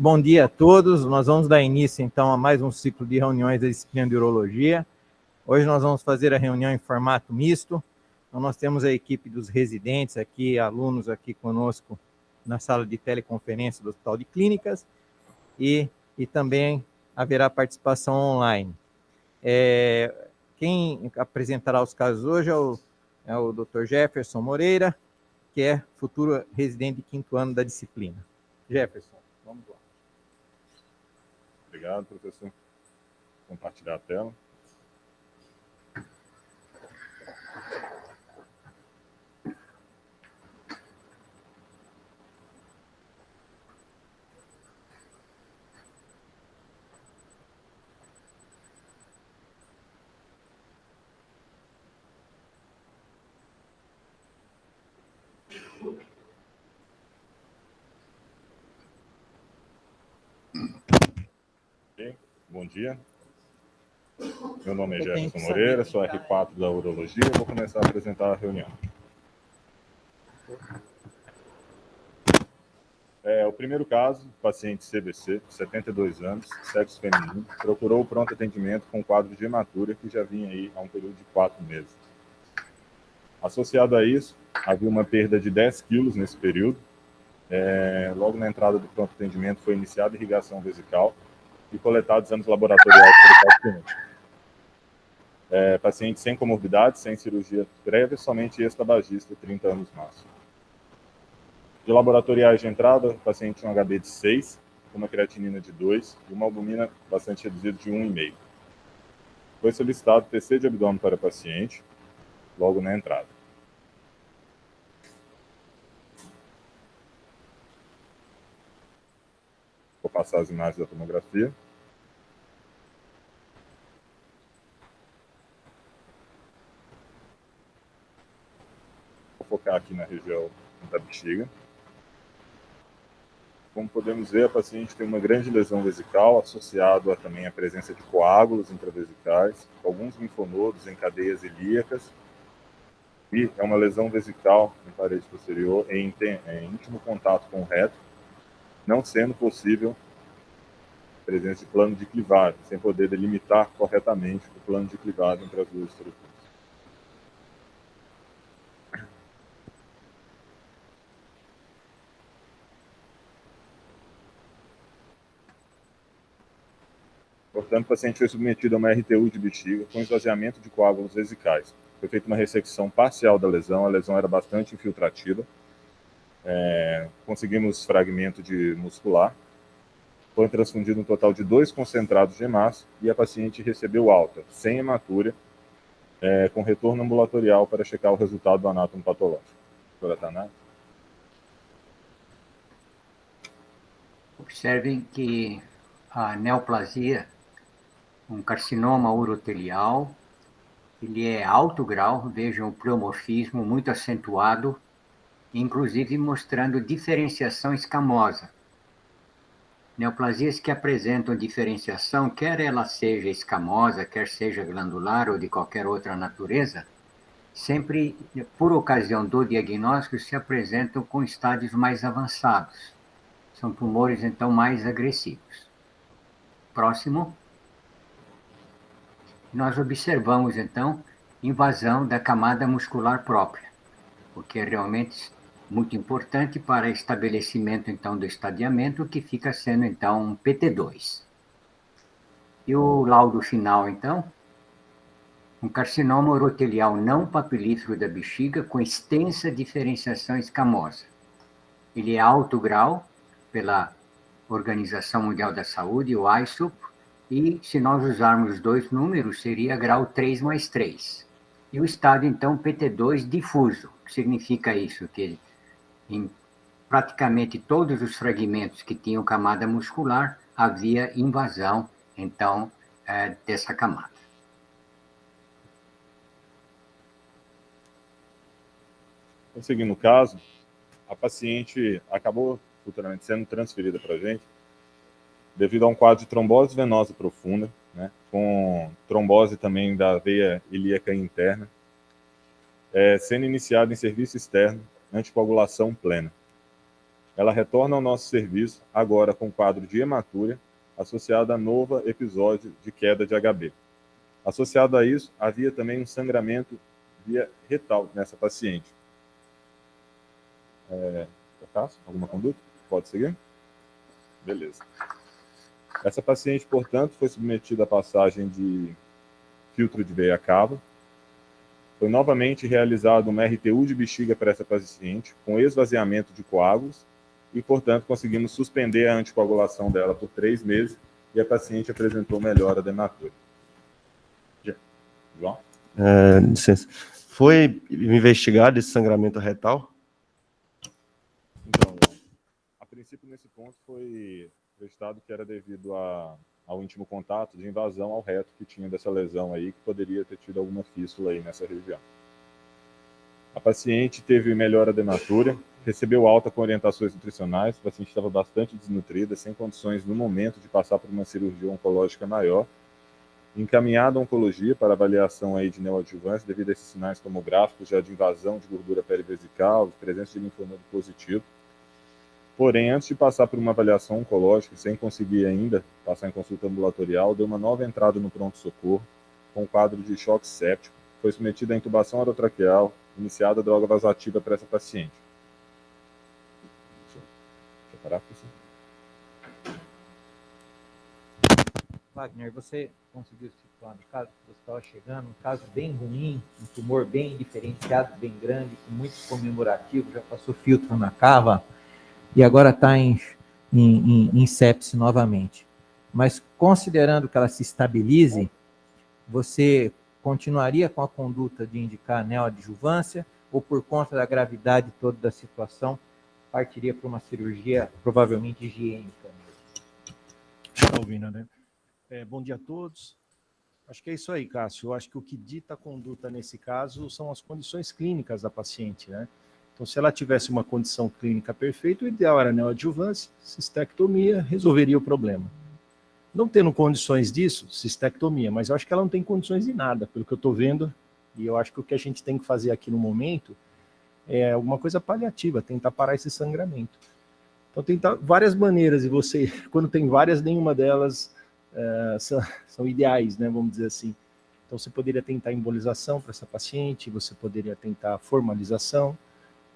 Bom dia a todos. Nós vamos dar início, então, a mais um ciclo de reuniões da disciplina de Urologia. Hoje nós vamos fazer a reunião em formato misto. Então, nós temos a equipe dos residentes aqui, alunos aqui conosco na sala de teleconferência do Hospital de Clínicas e também haverá participação online. Quem apresentará os casos hoje é o Dr. Jefferson Moreira, que é futuro residente de 5º ano da disciplina. Jefferson, vamos lá. Obrigado, professor. Vou compartilhar a tela. Bom dia. Meu nome é Jefferson Moreira, sou R4 da Urologia e vou começar a apresentar a reunião. O primeiro caso, paciente CBC, 72 anos, sexo feminino, procurou o pronto atendimento com quadro de hematura que já vinha aí há um período de 4 meses. Associado a isso, havia uma perda de 10 quilos nesse período. Logo na entrada do pronto atendimento foi iniciada irrigação vesical e coletados exames laboratoriais para o paciente. Paciente sem comorbidade, sem cirurgia prévia, somente ex-tabagista, 30 anos máximo. De laboratoriais de entrada, o paciente tinha um HB de 6, uma creatinina de 2 e uma albumina bastante reduzida de 1,5. Foi solicitado TC de abdômen para o paciente, logo na entrada. Vou passar as imagens da tomografia. Vou focar aqui na região da bexiga. Como podemos ver, a paciente tem uma grande lesão vesical, associado também à presença de coágulos intravesicais, alguns linfonodos em cadeias ilíacas, e é uma lesão vesical em parede posterior em íntimo contato com o reto, não sendo possível a presença de plano de clivagem, sem poder delimitar corretamente o plano de clivagem entre as duas estruturas. Portanto, o paciente foi submetido a uma RTU de bexiga com esvaziamento de coágulos vesicais. Foi feita uma ressecção parcial da lesão, a lesão era bastante infiltrativa. Conseguimos fragmento de muscular. Foi transfundido um total de 2 concentrados de hemácia e a paciente recebeu alta, sem hematura, com retorno ambulatorial para checar o resultado do anátomo patológico. Doutora Tanaka. Observem que a neoplasia, um carcinoma urotelial, ele é alto grau, vejam o pleomorfismo muito acentuado, inclusive mostrando diferenciação escamosa. Neoplasias que apresentam diferenciação, quer ela seja escamosa, quer seja glandular ou de qualquer outra natureza, sempre, por ocasião do diagnóstico, se apresentam com estádios mais avançados. São tumores, então, mais agressivos. Próximo. Nós observamos, então, invasão da camada muscular própria, o que é realmente muito importante para estabelecimento, então, do estadiamento, que fica sendo, então, um PT2. E o laudo final, então, um carcinoma urotelial não papilífero da bexiga com extensa diferenciação escamosa. Ele é alto grau pela Organização Mundial da Saúde, o ISUP, e se nós usarmos 2 números, seria grau 3 mais 3. E o estádio, então, PT2 difuso. O que significa isso? Que em praticamente todos os fragmentos que tinham camada muscular, havia invasão, então, dessa camada. Seguindo o caso, a paciente acabou futuramente sendo transferida para a gente devido a um quadro de trombose venosa profunda, né, com trombose também da veia ilíaca interna, sendo iniciada em serviço externo, anticoagulação plena. Ela retorna ao nosso serviço, agora com quadro de hematúria, associado a novo episódio de queda de HB. Associado a isso, havia também um sangramento via retal nessa paciente. Alguma conduta? Pode seguir? Beleza. Essa paciente, portanto, foi submetida à passagem de filtro de veia cava. Foi novamente realizado uma RTU de bexiga para essa paciente, com esvaziamento de coágulos, e, portanto, conseguimos suspender a anticoagulação dela por 3 meses, e a paciente apresentou melhora da hematúria. João? Licença. Foi investigado esse sangramento retal? Então, a princípio, nesse ponto, foi acreditado que era devido ao íntimo contato de invasão ao reto que tinha dessa lesão aí, que poderia ter tido alguma fístula aí nessa região. A paciente teve melhora da hematúria, recebeu alta com orientações nutricionais, a paciente estava bastante desnutrida, sem condições no momento de passar por uma cirurgia oncológica maior, encaminhada à oncologia para avaliação aí de neoadjuvância devido a esses sinais tomográficos já de invasão de gordura perivesical, de presença de linfonodo positivo. Porém, antes de passar por uma avaliação oncológica, sem conseguir ainda passar em consulta ambulatorial, deu uma nova entrada no pronto-socorro, com quadro de choque séptico, foi submetida à intubação orotraqueal, iniciada a droga vasoativa para essa paciente. Deixa eu parar, professor. Wagner, você conseguiu situar no caso que você estava chegando, um caso bem ruim, um tumor bem diferenciado, bem grande, com muito comemorativo, já passou filtro na cava e agora está em sepse novamente. Mas considerando que ela se estabilize, você continuaria com a conduta de indicar neoadjuvância ou, por conta da gravidade toda da situação, partiria para uma cirurgia provavelmente higiênica? Está ouvindo, né? Bom dia a todos. Acho que é isso aí, Cássio. Eu acho que o que dita a conduta nesse caso são as condições clínicas da paciente, né? Então, se ela tivesse uma condição clínica perfeita, o ideal era neoadjuvância, cistectomia, resolveria o problema. Não tendo condições disso, cistectomia, mas eu acho que ela não tem condições de nada, pelo que eu estou vendo, e eu acho que o que a gente tem que fazer aqui no momento é alguma coisa paliativa, tentar parar esse sangramento. Então, tentar várias maneiras, e você, quando tem várias, nenhuma delas são ideais, né, vamos dizer assim. Então, você poderia tentar embolização para essa paciente, você poderia tentar formalização.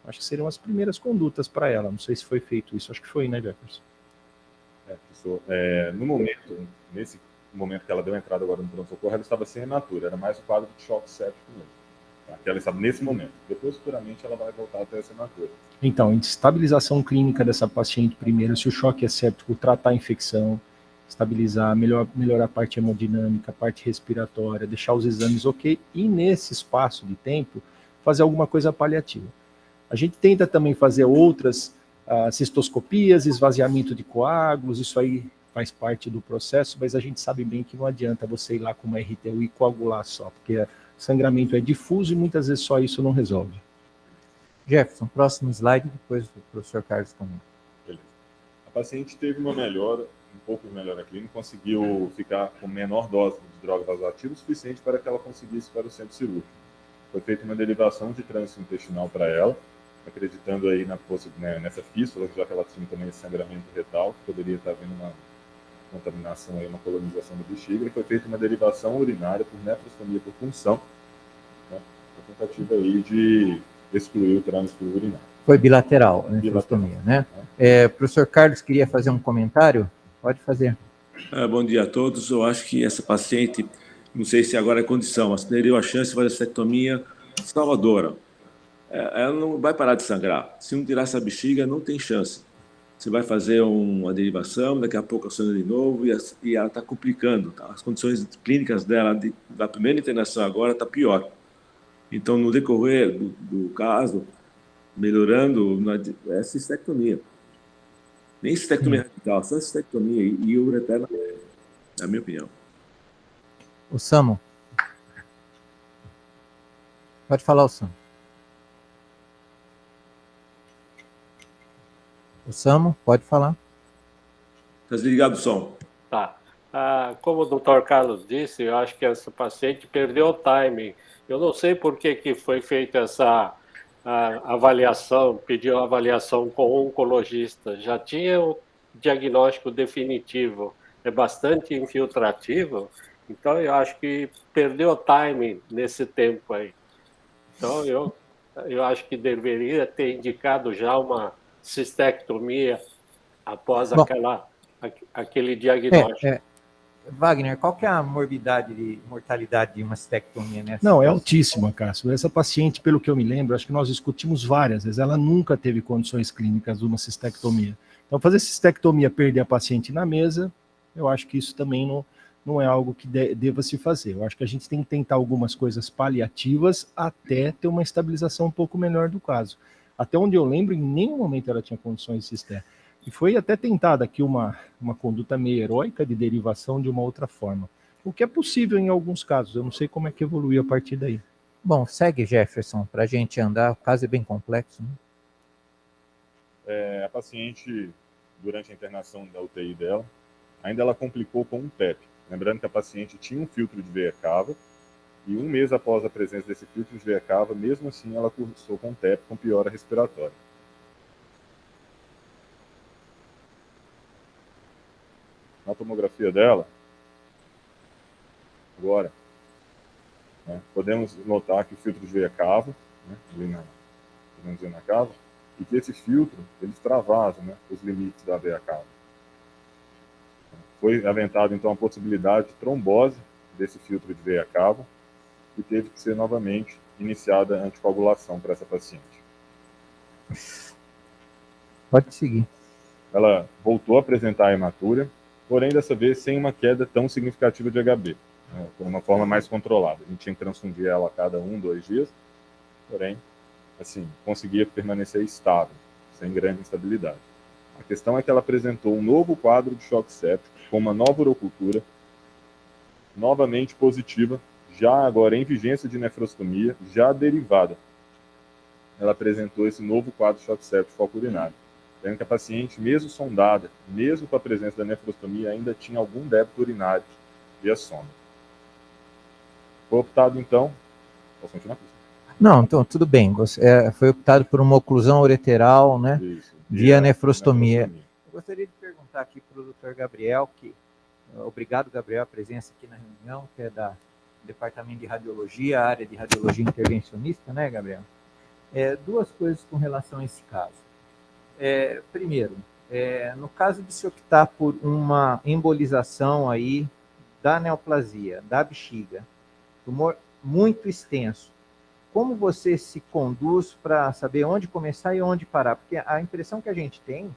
Acho que seriam as primeiras condutas para ela. Não sei se foi feito isso, acho que foi, né, Jefferson? Professor, nesse momento que ela deu a entrada agora no pronto-socorro, ela estava sem hematúria, era mais o quadro de choque séptico mesmo. Tá? Que ela estava nesse momento. Depois, futuramente, ela vai voltar até essa hematúria. Então, estabilização clínica dessa paciente primeiro, se o choque é séptico, tratar a infecção, estabilizar, melhorar a parte hemodinâmica, a parte respiratória, deixar os exames ok, e nesse espaço de tempo, fazer alguma coisa paliativa. A gente tenta também fazer outras cistoscopias, esvaziamento de coágulos, isso aí faz parte do processo, mas a gente sabe bem que não adianta você ir lá com uma RTU e coagular só, porque sangramento é difuso e muitas vezes só isso não resolve. Jefferson, próximo slide, depois o professor Carlos também. Beleza. A paciente teve uma melhora, um pouco de melhora clínica, conseguiu ficar com menor dose de droga vasoativa o suficiente para que ela conseguisse para o centro cirúrgico. Foi feita uma derivação de trânsito intestinal para ela, acreditando aí nessa fístula, já que ela tinha também esse sangramento retal, que poderia estar havendo uma contaminação, aí, uma colonização da bexiga, e foi feita uma derivação urinária por nefrostomia por punção, né, a tentativa aí de excluir o trânsito urinário. Foi bilateral, a nefrostomia, né? Professor Carlos queria fazer um comentário? Pode fazer. Bom dia a todos. Eu acho que essa paciente, não sei se agora é condição, mas teria a chance de fazer vasectomia salvadora. Ela não vai parar de sangrar. Se não tirar essa bexiga, não tem chance. Você vai fazer uma derivação, daqui a pouco sangra de novo, e ela está complicando. Tá? As condições clínicas dela, da primeira internação agora, está pior. Então, no decorrer do caso, melhorando, é cistectomia. Nem cistectomia radical, só cistectomia e ureterna, na minha opinião. O Samo. Pode falar, o Samo. O Samo, pode falar. Está desligado o som. Tá. Como o doutor Carlos disse, eu acho que essa paciente perdeu o timing. Eu não sei por que foi feita essa a avaliação, pediu a avaliação com o oncologista, já tinha o diagnóstico definitivo, é bastante infiltrativo, então eu acho que perdeu o timing nesse tempo aí. Então eu acho que deveria ter indicado já uma cistectomia após Bom, aquele diagnóstico. Wagner, qual que é a mortalidade de uma cistectomia nessa Não, é situação? altíssima, Cássio. Essa paciente, pelo que eu me lembro, acho que nós discutimos várias vezes, ela nunca teve condições clínicas de uma cistectomia. Então, fazer cistectomia, perder a paciente na mesa, eu acho que isso também não é algo que deva se fazer. Eu acho que a gente tem que tentar algumas coisas paliativas até ter uma estabilização um pouco melhor do caso. Até onde eu lembro, em nenhum momento ela tinha condições de cister. E foi até tentada aqui uma conduta meio heróica de derivação de uma outra forma. O que é possível em alguns casos. Eu não sei como é que evoluiu a partir daí. Bom, segue, Jefferson, para a gente andar. O caso é bem complexo, né? A paciente, durante a internação da UTI dela, ainda ela complicou com um PEP. Lembrando que a paciente tinha um filtro de veia cava, e 1 mês após a presença desse filtro de veia cava, mesmo assim ela cursou com TEP com piora respiratória. Na tomografia dela, agora, né, podemos notar que o filtro de veia cava, né, ali na cava, e que esse filtro, ele extravasa, né, os limites da veia cava. Foi aventado, então, a possibilidade de trombose desse filtro de veia cava, e teve que ser novamente iniciada a anticoagulação para essa paciente. Pode seguir. Ela voltou a apresentar a hematúria, porém, dessa vez, sem uma queda tão significativa de HB, né, por uma forma mais controlada. A gente tinha que transfundir ela a cada 1, 2 dias, porém, assim, conseguia permanecer estável, sem grande instabilidade. A questão é que ela apresentou um novo quadro de choque séptico, com uma nova urocultura, novamente positiva, já agora em vigência de nefrostomia, já derivada. Ela apresentou esse novo quadro de choque séptico foco-urinário. Vendo que a paciente, mesmo sondada, mesmo com a presença da nefrostomia, ainda tinha algum débito urinário via sonda. Foi optado, então... Posso continuar? Não, então, tudo bem. Foi optado por uma oclusão ureteral, né? Isso, via nefrostomia. Eu gostaria de perguntar aqui para o Dr. Gabriel, obrigado, Gabriel, a presença aqui na reunião, que é do Departamento de Radiologia, a área de Radiologia Intervencionista, né, Gabriel? 2 coisas com relação a esse caso. Primeiro, no caso de se optar por uma embolização aí da neoplasia, da bexiga, tumor muito extenso, como você se conduz para saber onde começar e onde parar? Porque a impressão que a gente tem,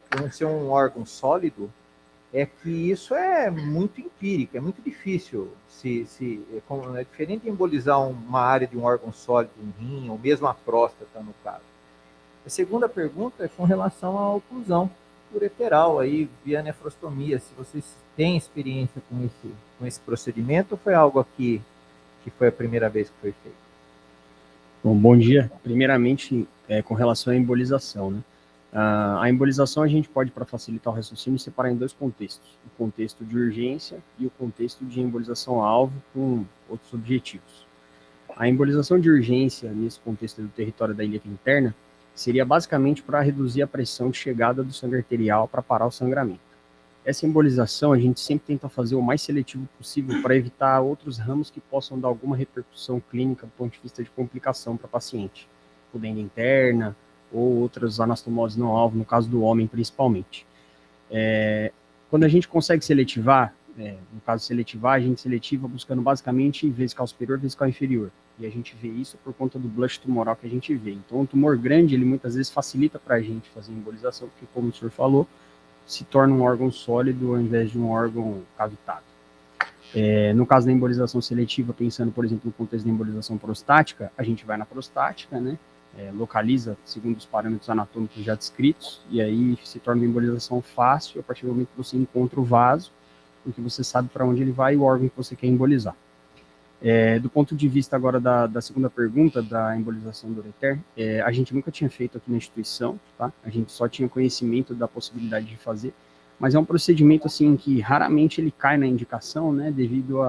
por não ser um órgão sólido, é que isso é muito empírico, é muito difícil. É diferente de embolizar uma área de um órgão sólido, um rim, ou mesmo a próstata, no caso. A segunda pergunta é com relação à oclusão ureteral, aí, via nefrostomia. Se vocês têm experiência com esse procedimento, ou foi algo aqui que foi a primeira vez que foi feito? Bom dia. Primeiramente, com relação à embolização, né? A embolização a gente pode, para facilitar o raciocínio, separar em 2 contextos. O contexto de urgência e o contexto de embolização-alvo com outros objetivos. A embolização de urgência, nesse contexto do território da ilíaca interna, seria basicamente para reduzir a pressão de chegada do sangue arterial para parar o sangramento. Essa embolização a gente sempre tenta fazer o mais seletivo possível para evitar outros ramos que possam dar alguma repercussão clínica do ponto de vista de complicação para o paciente, pudenda interna ou outras anastomoses não alvo, no caso do homem principalmente. Quando a gente consegue seletivar, no caso seletivar, a gente seletiva buscando basicamente vesical superior, vesical inferior, e a gente vê isso por conta do blush tumoral que a gente vê. Então, um tumor grande, ele muitas vezes facilita para a gente fazer embolização, porque como o senhor falou, se torna um órgão sólido ao invés de um órgão cavitado. No caso da embolização seletiva, pensando, por exemplo, no contexto da embolização prostática, a gente vai na prostática, né, localiza segundo os parâmetros anatômicos já descritos, e aí se torna uma embolização fácil a partir do momento que você encontra o vaso, porque você sabe para onde ele vai e o órgão que você quer embolizar. Do ponto de vista agora da segunda pergunta, da embolização do ureter, a gente nunca tinha feito aqui na instituição, tá? A gente só tinha conhecimento da possibilidade de fazer, mas é um procedimento assim que raramente ele cai na indicação, né, devido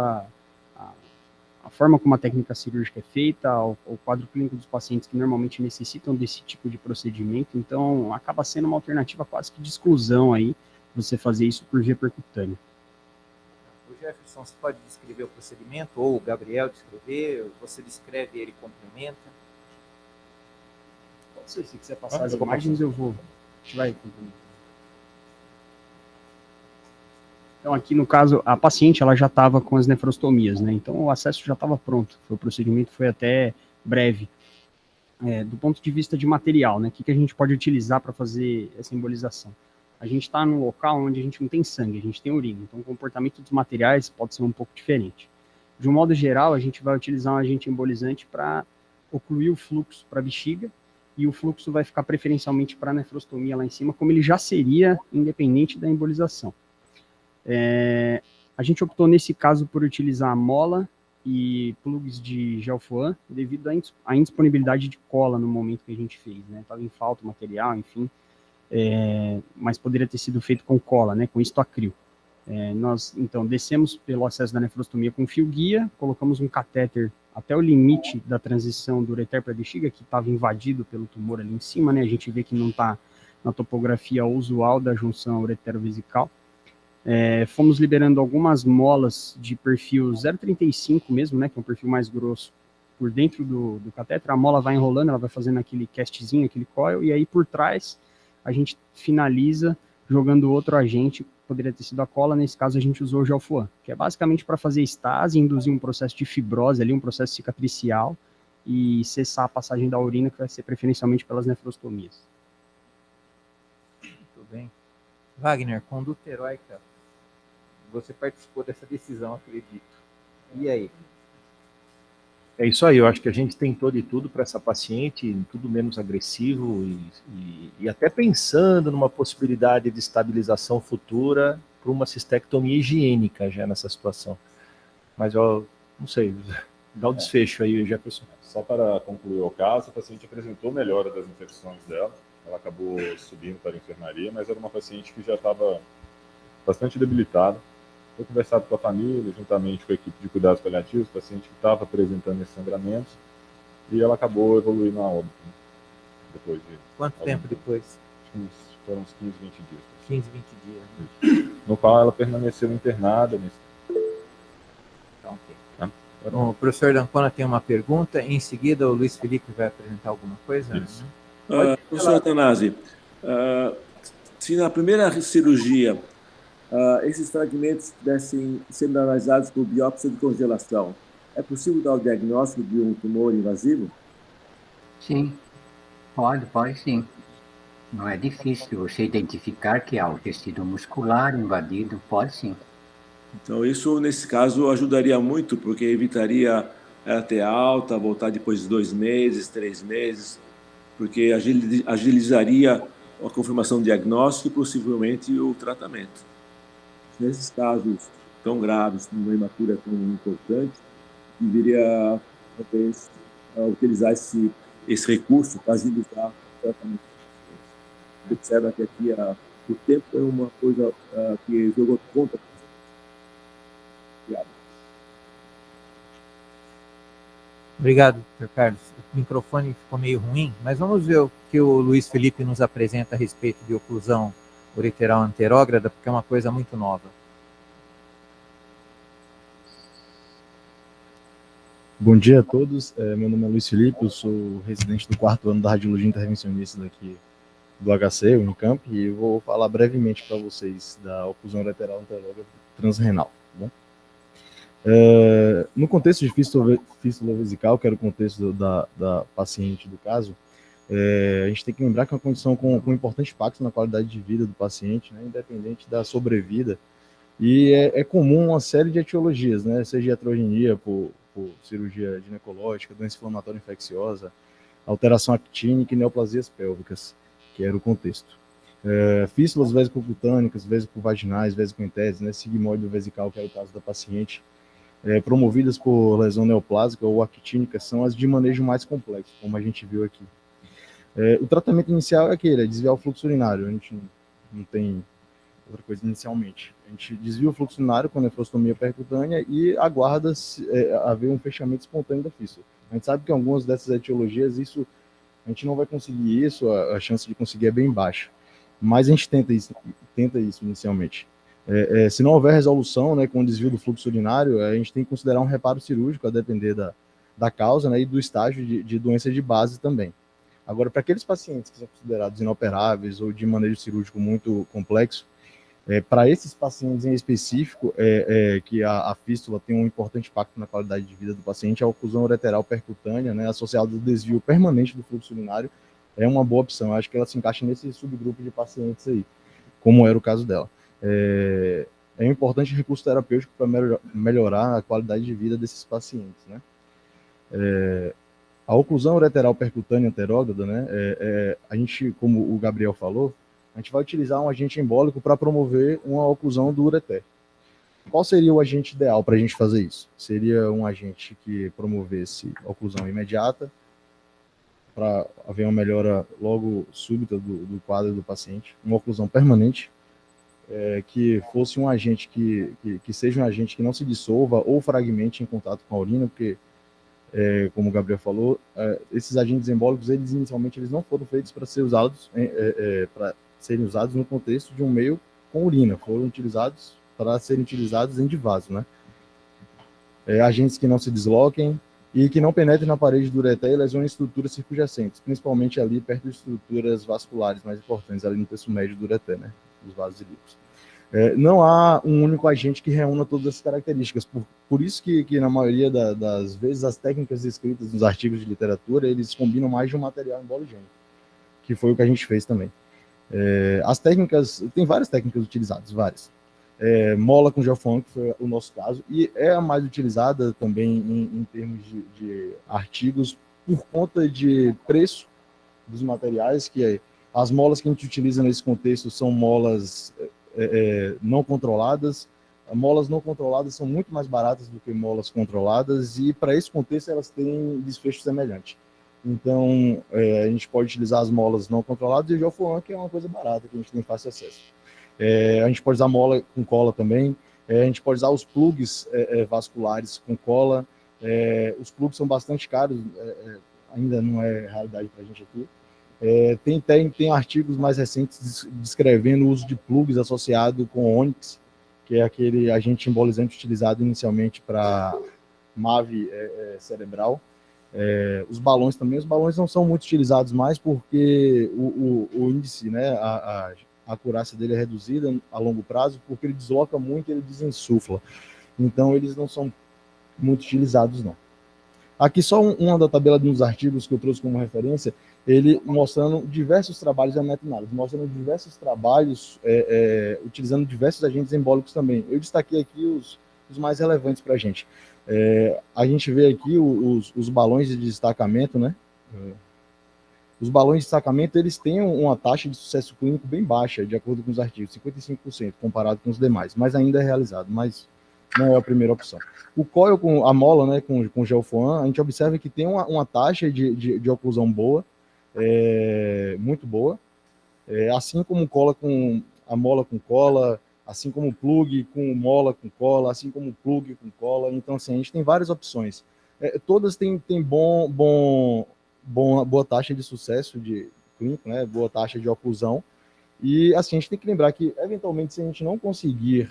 a forma como a técnica cirúrgica é feita, o quadro clínico dos pacientes que normalmente necessitam desse tipo de procedimento, então acaba sendo uma alternativa quase que de exclusão aí, você fazer isso por via percutânea. O Jefferson, você pode descrever o procedimento, ou o Gabriel descrever, você descreve e ele complementa? Pode ser, se quiser passar as imagens, eu vou. A gente vai complementar. Então, aqui no caso, a paciente ela já estava com as nefrostomias, né? Então, o acesso já estava pronto. O procedimento foi até breve. Do ponto de vista de material, né? O que a gente pode utilizar para fazer essa embolização? A gente está num local onde a gente não tem sangue, a gente tem urina. Então, o comportamento dos materiais pode ser um pouco diferente. De um modo geral, a gente vai utilizar um agente embolizante para ocluir o fluxo para a bexiga, e o fluxo vai ficar preferencialmente para a nefrostomia lá em cima, como ele já seria independente da embolização. A gente optou nesse caso por utilizar mola e plugs de gelfoam devido à indisponibilidade de cola no momento que a gente fez, né? Estava em falta o material, enfim, mas poderia ter sido feito com cola, né? Com histoacril. Nós, então, descemos pelo acesso da nefrostomia com fio guia, colocamos um catéter até o limite da transição do ureter para a bexiga, que estava invadido pelo tumor ali em cima, né? A gente vê que não está na topografia usual da junção uretero-vesical. Fomos liberando algumas molas de perfil 0,35 mesmo, né, que é um perfil mais grosso, por dentro do catéter. A mola vai enrolando, ela vai fazendo aquele castzinho, aquele coil, e aí por trás a gente finaliza jogando outro agente, poderia ter sido a cola, nesse caso a gente usou o gelfoam, que é basicamente para fazer estase, induzir um processo de fibrose ali, um processo cicatricial, e cessar a passagem da urina, que vai ser preferencialmente pelas nefrostomias. Muito bem. Wagner, conduta heróica. Você participou dessa decisão, acredito. E aí? É isso aí, eu acho que a gente tentou de tudo para essa paciente, tudo menos agressivo e até pensando numa possibilidade de estabilização futura para uma cistectomia higiênica já nessa situação. Mas eu não sei, dá um desfecho aí, Jefferson. Só para concluir o caso, a paciente apresentou melhora das infecções dela, ela acabou subindo para a enfermaria, mas era uma paciente que já estava bastante debilitada. Foi conversado com a família, juntamente com a equipe de cuidados paliativos, o paciente que estava apresentando esses sangramentos, e ela acabou evoluindo a óbito. Depois de Quanto tempo depois? Foram uns 15, 20 dias. 15, 20 dias. No qual ela permaneceu internada nesse. Então, ok. Tá? O professor D'Ancona tem uma pergunta, em seguida o Luiz Felipe vai apresentar alguma coisa? Isso. Professor Attanasi, se na primeira cirurgia esses fragmentos pudessem ser analisados por biópsia de congelação, é possível dar o diagnóstico de um tumor invasivo? Sim, pode sim. Não é difícil você identificar que há o tecido muscular invadido, pode sim. Então isso, nesse caso, ajudaria muito, porque evitaria ela ter alta, voltar depois de 2 meses, 3 meses, porque agilizaria a confirmação do diagnóstico e possivelmente o tratamento. Nesses casos tão graves, com uma hematura tão importante, deveria talvez utilizar esse recurso para agilizar o tratamento. Observa que aqui o tempo é uma coisa que jogou contra. Obrigado. Obrigado, Dr. Carlos. O microfone ficou meio ruim, mas vamos ver o que o Luiz Felipe nos apresenta a respeito de oclusão ureteral anterógrada, porque é uma coisa muito nova. Bom dia a todos, meu nome é Luiz Felipe, eu sou residente do 4º ano da Radiologia Intervencionista daqui do HC, Unicamp, e eu vou falar brevemente para vocês da oclusão ureteral anterógrada transrenal. Tá bom? No contexto de fístula vesical, que era o contexto da paciente do caso, a gente tem que lembrar que é uma condição com importante impacto na qualidade de vida do paciente, né, independente da sobrevida, e é comum uma série de etiologias, né, seja iatrogenia por cirurgia ginecológica, doença inflamatória infecciosa, alteração actínica e neoplasias pélvicas, que era o contexto. Fístulas vesicocutânicas, vesicovaginais, vesicoenteses, né, sigmoide vesical, que era o caso da paciente, promovidas por lesão neoplásica ou actínica, são as de manejo mais complexo, como a gente viu aqui. O tratamento inicial é aquele, é desviar o fluxo urinário, a gente não tem outra coisa inicialmente. A gente desvia o fluxo urinário com nefrostomia percutânea e aguarda haver um fechamento espontâneo da fístula. A gente sabe que em algumas dessas etiologias a gente não vai conseguir isso, a chance de conseguir é bem baixa. Mas a gente tenta isso inicialmente. Se não houver resolução, né, com o desvio do fluxo urinário, a gente tem que considerar um reparo cirúrgico, a depender da causa, né, e do estágio de doença de base também. Agora, para aqueles pacientes que são considerados inoperáveis ou de manejo cirúrgico muito complexo, para esses pacientes em específico, que a fístula tem um importante impacto na qualidade de vida do paciente, a oclusão ureteral percutânea, né, associada ao desvio permanente do fluxo urinário, é uma boa opção. Eu acho que ela se encaixa nesse subgrupo de pacientes aí, como era o caso dela. É um importante recurso terapêutico para melhorar a qualidade de vida desses pacientes, né? A oclusão ureteral percutânea anterógrada, né? A gente, como o Gabriel falou, a gente vai utilizar um agente embólico para promover uma oclusão do ureter. Qual seria o agente ideal para a gente fazer isso? Seria um agente que promovesse oclusão imediata, para haver uma melhora logo súbita do quadro do paciente, uma oclusão permanente, que fosse um agente que seja um agente que não se dissolva ou fragmente em contato com a urina, porque, como o Gabriel falou, esses agentes embólicos, inicialmente não foram feitos para ser usados, para serem usados no contexto de um meio com urina, foram utilizados para serem utilizados em vaso, né? Agentes que não se desloquem e que não penetrem na parede do ureter e lesionem estruturas circunjacentes, principalmente ali perto de estruturas vasculares mais importantes, ali no terço médio do ureter, né? Os vasos ilíacos. Não há um único agente que reúna todas essas características, por isso que na maioria das vezes as técnicas descritas nos artigos de literatura, eles combinam mais de um material embologênico, que foi o que a gente fez também. As técnicas, tem várias técnicas utilizadas, várias. Mola com gelfone, que foi o nosso caso, e é a mais utilizada também em termos de artigos por conta de preço dos materiais, que as molas que a gente utiliza nesse contexto são molas não controladas. Molas não controladas são muito mais baratas do que molas controladas, e para esse contexto elas têm desfecho semelhante. Então, a gente pode utilizar as molas não controladas e o gelfone, que é uma coisa barata, que a gente tem fácil acesso. A gente pode usar mola com cola também, a gente pode usar os plugs vasculares com cola. Os plugs são bastante caros, ainda não é realidade para a gente aqui. Tem artigos mais recentes descrevendo o uso de plugs associado com Onyx, que é aquele agente embolizante utilizado inicialmente para MAVE cerebral. Os balões também, os balões não são muito utilizados mais porque o índice, né, a acurácia dele é reduzida a longo prazo, porque ele desloca muito, ele desinsufla. Então, eles não são muito utilizados, não. Aqui só uma da tabela dos artigos que eu trouxe como referência, ele mostrando diversos trabalhos da meta-análise, mostrando diversos trabalhos utilizando diversos agentes embólicos também. Eu destaquei aqui os mais relevantes para a gente. A gente vê aqui os balões de destacamento, né? Os balões de destacamento, eles têm uma taxa de sucesso clínico bem baixa, de acordo com os artigos, 55%, comparado com os demais, mas ainda é realizado, mas não é a primeira opção. O coil com a mola, né, com gelfoan, a gente observa que tem uma taxa de oclusão boa, muito boa, assim como a mola com cola, assim como o plug com mola com cola, assim como o plug com cola. Então, assim, a gente tem várias opções. Todas têm boa taxa de sucesso de clínico, né? Boa taxa de oclusão. E, assim, a gente tem que lembrar que, eventualmente, se a gente não conseguir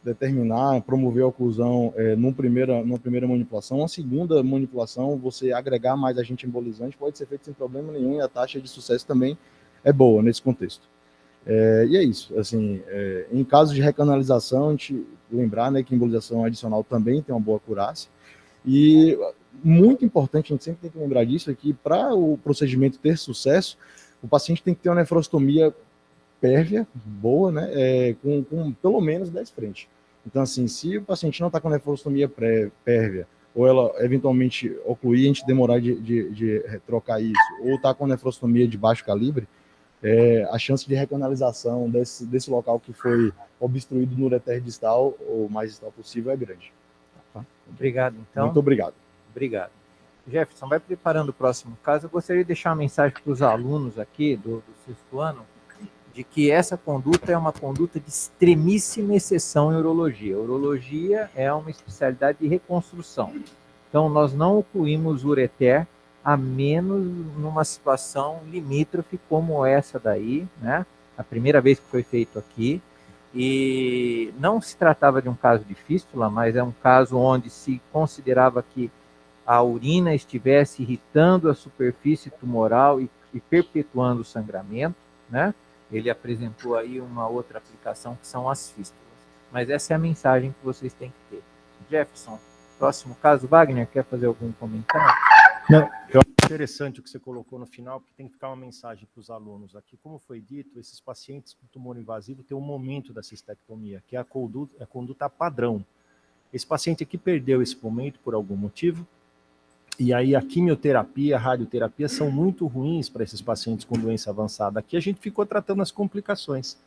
determinar, promover a oclusão numa primeira manipulação, uma segunda manipulação, você agregar mais agente embolizante, pode ser feito sem problema nenhum, e a taxa de sucesso também é boa nesse contexto. E é isso, assim, em caso de recanalização, a gente lembrar, né, que embolização adicional também tem uma boa acurácia, e muito importante, a gente sempre tem que lembrar disso, é que para o procedimento ter sucesso, o paciente tem que ter uma nefrostomia pérvia, boa, né, com pelo menos 10 frentes. Então, assim, se o paciente não está com nefrostomia pérvia, ou ela eventualmente ocluir, a gente demorar de trocar isso, ou está com nefrostomia de baixo calibre, a chance de recanalização desse local que foi obstruído no ureter distal, ou mais distal possível, é grande. Tá? Obrigado, então. Muito obrigado. Obrigado. Jefferson, vai preparando o próximo caso. Eu gostaria de deixar uma mensagem para os alunos aqui do sexto ano, de que essa conduta é uma conduta de extremíssima exceção em urologia. Urologia é uma especialidade de reconstrução. Então, nós não ocluímos o ureter, a menos numa situação limítrofe como essa daí, né? A primeira vez que foi feito aqui. E não se tratava de um caso de fístula, mas é um caso onde se considerava que a urina estivesse irritando a superfície tumoral e perpetuando o sangramento, né? Ele apresentou aí uma outra aplicação que são as fístulas. Mas essa é a mensagem que vocês têm que ter. Jefferson, próximo caso, Wagner, quer fazer algum comentário? Não, eu acho interessante o que você colocou no final, porque tem que ficar uma mensagem para os alunos aqui. Como foi dito, esses pacientes com tumor invasivo têm um momento da cistectomia, que é a conduta padrão. Esse paciente aqui perdeu esse momento por algum motivo, e aí a quimioterapia, a radioterapia são muito ruins para esses pacientes com doença avançada. Aqui a gente ficou tratando as complicações.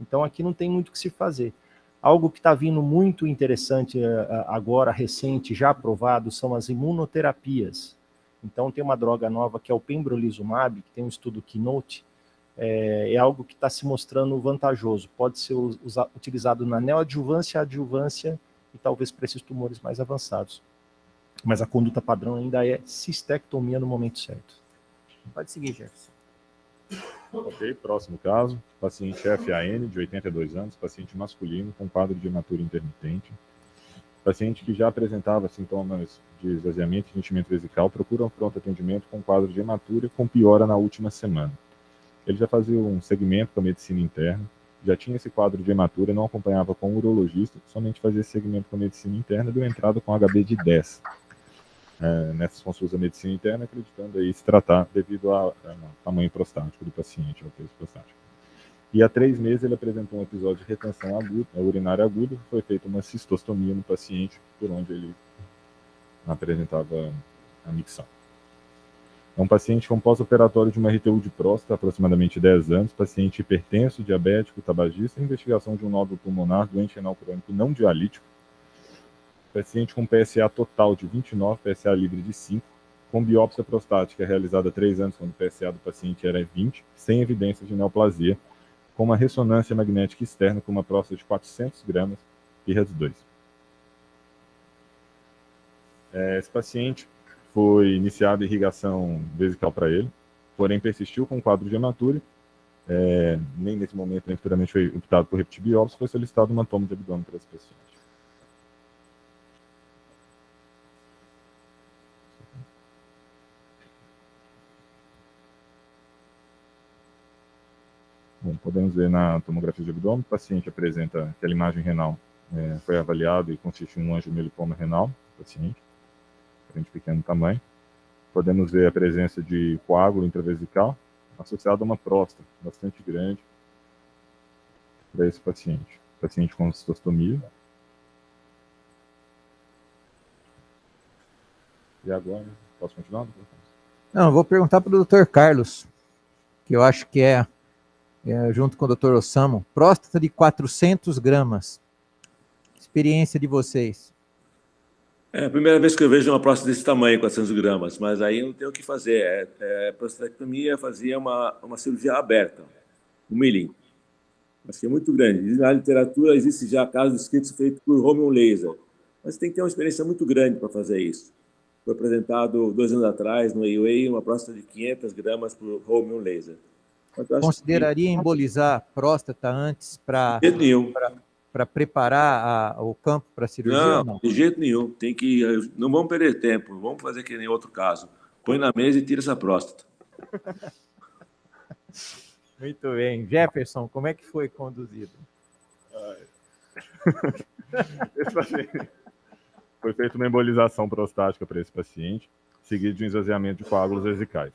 Então aqui não tem muito o que se fazer. Algo que está vindo muito interessante agora, recente, já aprovado, são as imunoterapias. Então tem uma droga nova que é o pembrolizumab, que tem um estudo Keynote, é algo que está se mostrando vantajoso. Pode ser utilizado na neoadjuvância, adjuvância e talvez para esses tumores mais avançados. Mas a conduta padrão ainda é cistectomia no momento certo. Pode seguir, Jefferson. Ok, próximo caso. Paciente FAN, de 82 anos, paciente masculino com quadro de hematura intermitente. Paciente que já apresentava sintomas de esvaziamento e enchimento vesical, procura um pronto atendimento com quadro de hematura com piora na última semana. Ele já fazia um segmento com a medicina interna, já tinha esse quadro de hematura, não acompanhava com o urologista, somente fazia esse segmento com a medicina interna, deu entrada com HB de 10. Nessas consultas da medicina interna, acreditando aí se tratar devido ao tamanho prostático do paciente, ao peso prostático. E há 3 meses ele apresentou um episódio de retenção aguda, urinária aguda, foi feita uma cistostomia no paciente, por onde ele apresentava a micção. É um paciente com pós-operatório de uma RTU de próstata, aproximadamente 10 anos, paciente hipertenso, diabético, tabagista, investigação de um nódulo pulmonar, doente renal crônico não dialítico, paciente com PSA total de 29, PSA livre de 5, com biópsia prostática realizada há 3 anos, quando o PSA do paciente era 20, sem evidências de neoplasia, com uma ressonância magnética externa com uma próstata de 400 gramas e RES2. Esse paciente foi iniciada irrigação vesical para ele, porém persistiu com um quadro de hematura, nem nesse momento, nem futuramente foi optado por repetir biópsia, foi solicitado uma toma de abdômen para esse paciente. Bom, podemos ver na tomografia de abdômen, o paciente apresenta aquela imagem renal, foi avaliado e consiste em um angiomilipoma renal, paciente, de pequeno tamanho. Podemos ver a presença de coágulo intravesical associado a uma próstata bastante grande para esse paciente. Paciente com cistostomia. E agora, posso continuar? Não, vou perguntar para o Dr. Carlos, que eu acho que é junto com o Dr. Osamu, próstata de 400 gramas. Experiência de vocês. É a primeira vez que eu vejo uma próstata desse tamanho, 400 gramas, mas aí não tem o que fazer. Prostatectomia fazia uma cirurgia aberta, um milímetro. Mas que é muito grande. Na literatura existe já casos descritos feitos por Roman laser, mas tem que ter uma experiência muito grande para fazer isso. Foi apresentado 2 anos atrás no AUA uma próstata de 500 gramas por Roman laser. Consideraria embolizar a próstata antes para preparar o campo para a cirurgia? Não, de jeito nenhum. Não vamos perder tempo. Vamos fazer que nem outro caso. Põe na mesa e tira essa próstata. Muito bem. Jefferson, como é que foi conduzido? Foi feita uma embolização prostática para esse paciente, seguido de um esvaziamento de coágulos vesicais.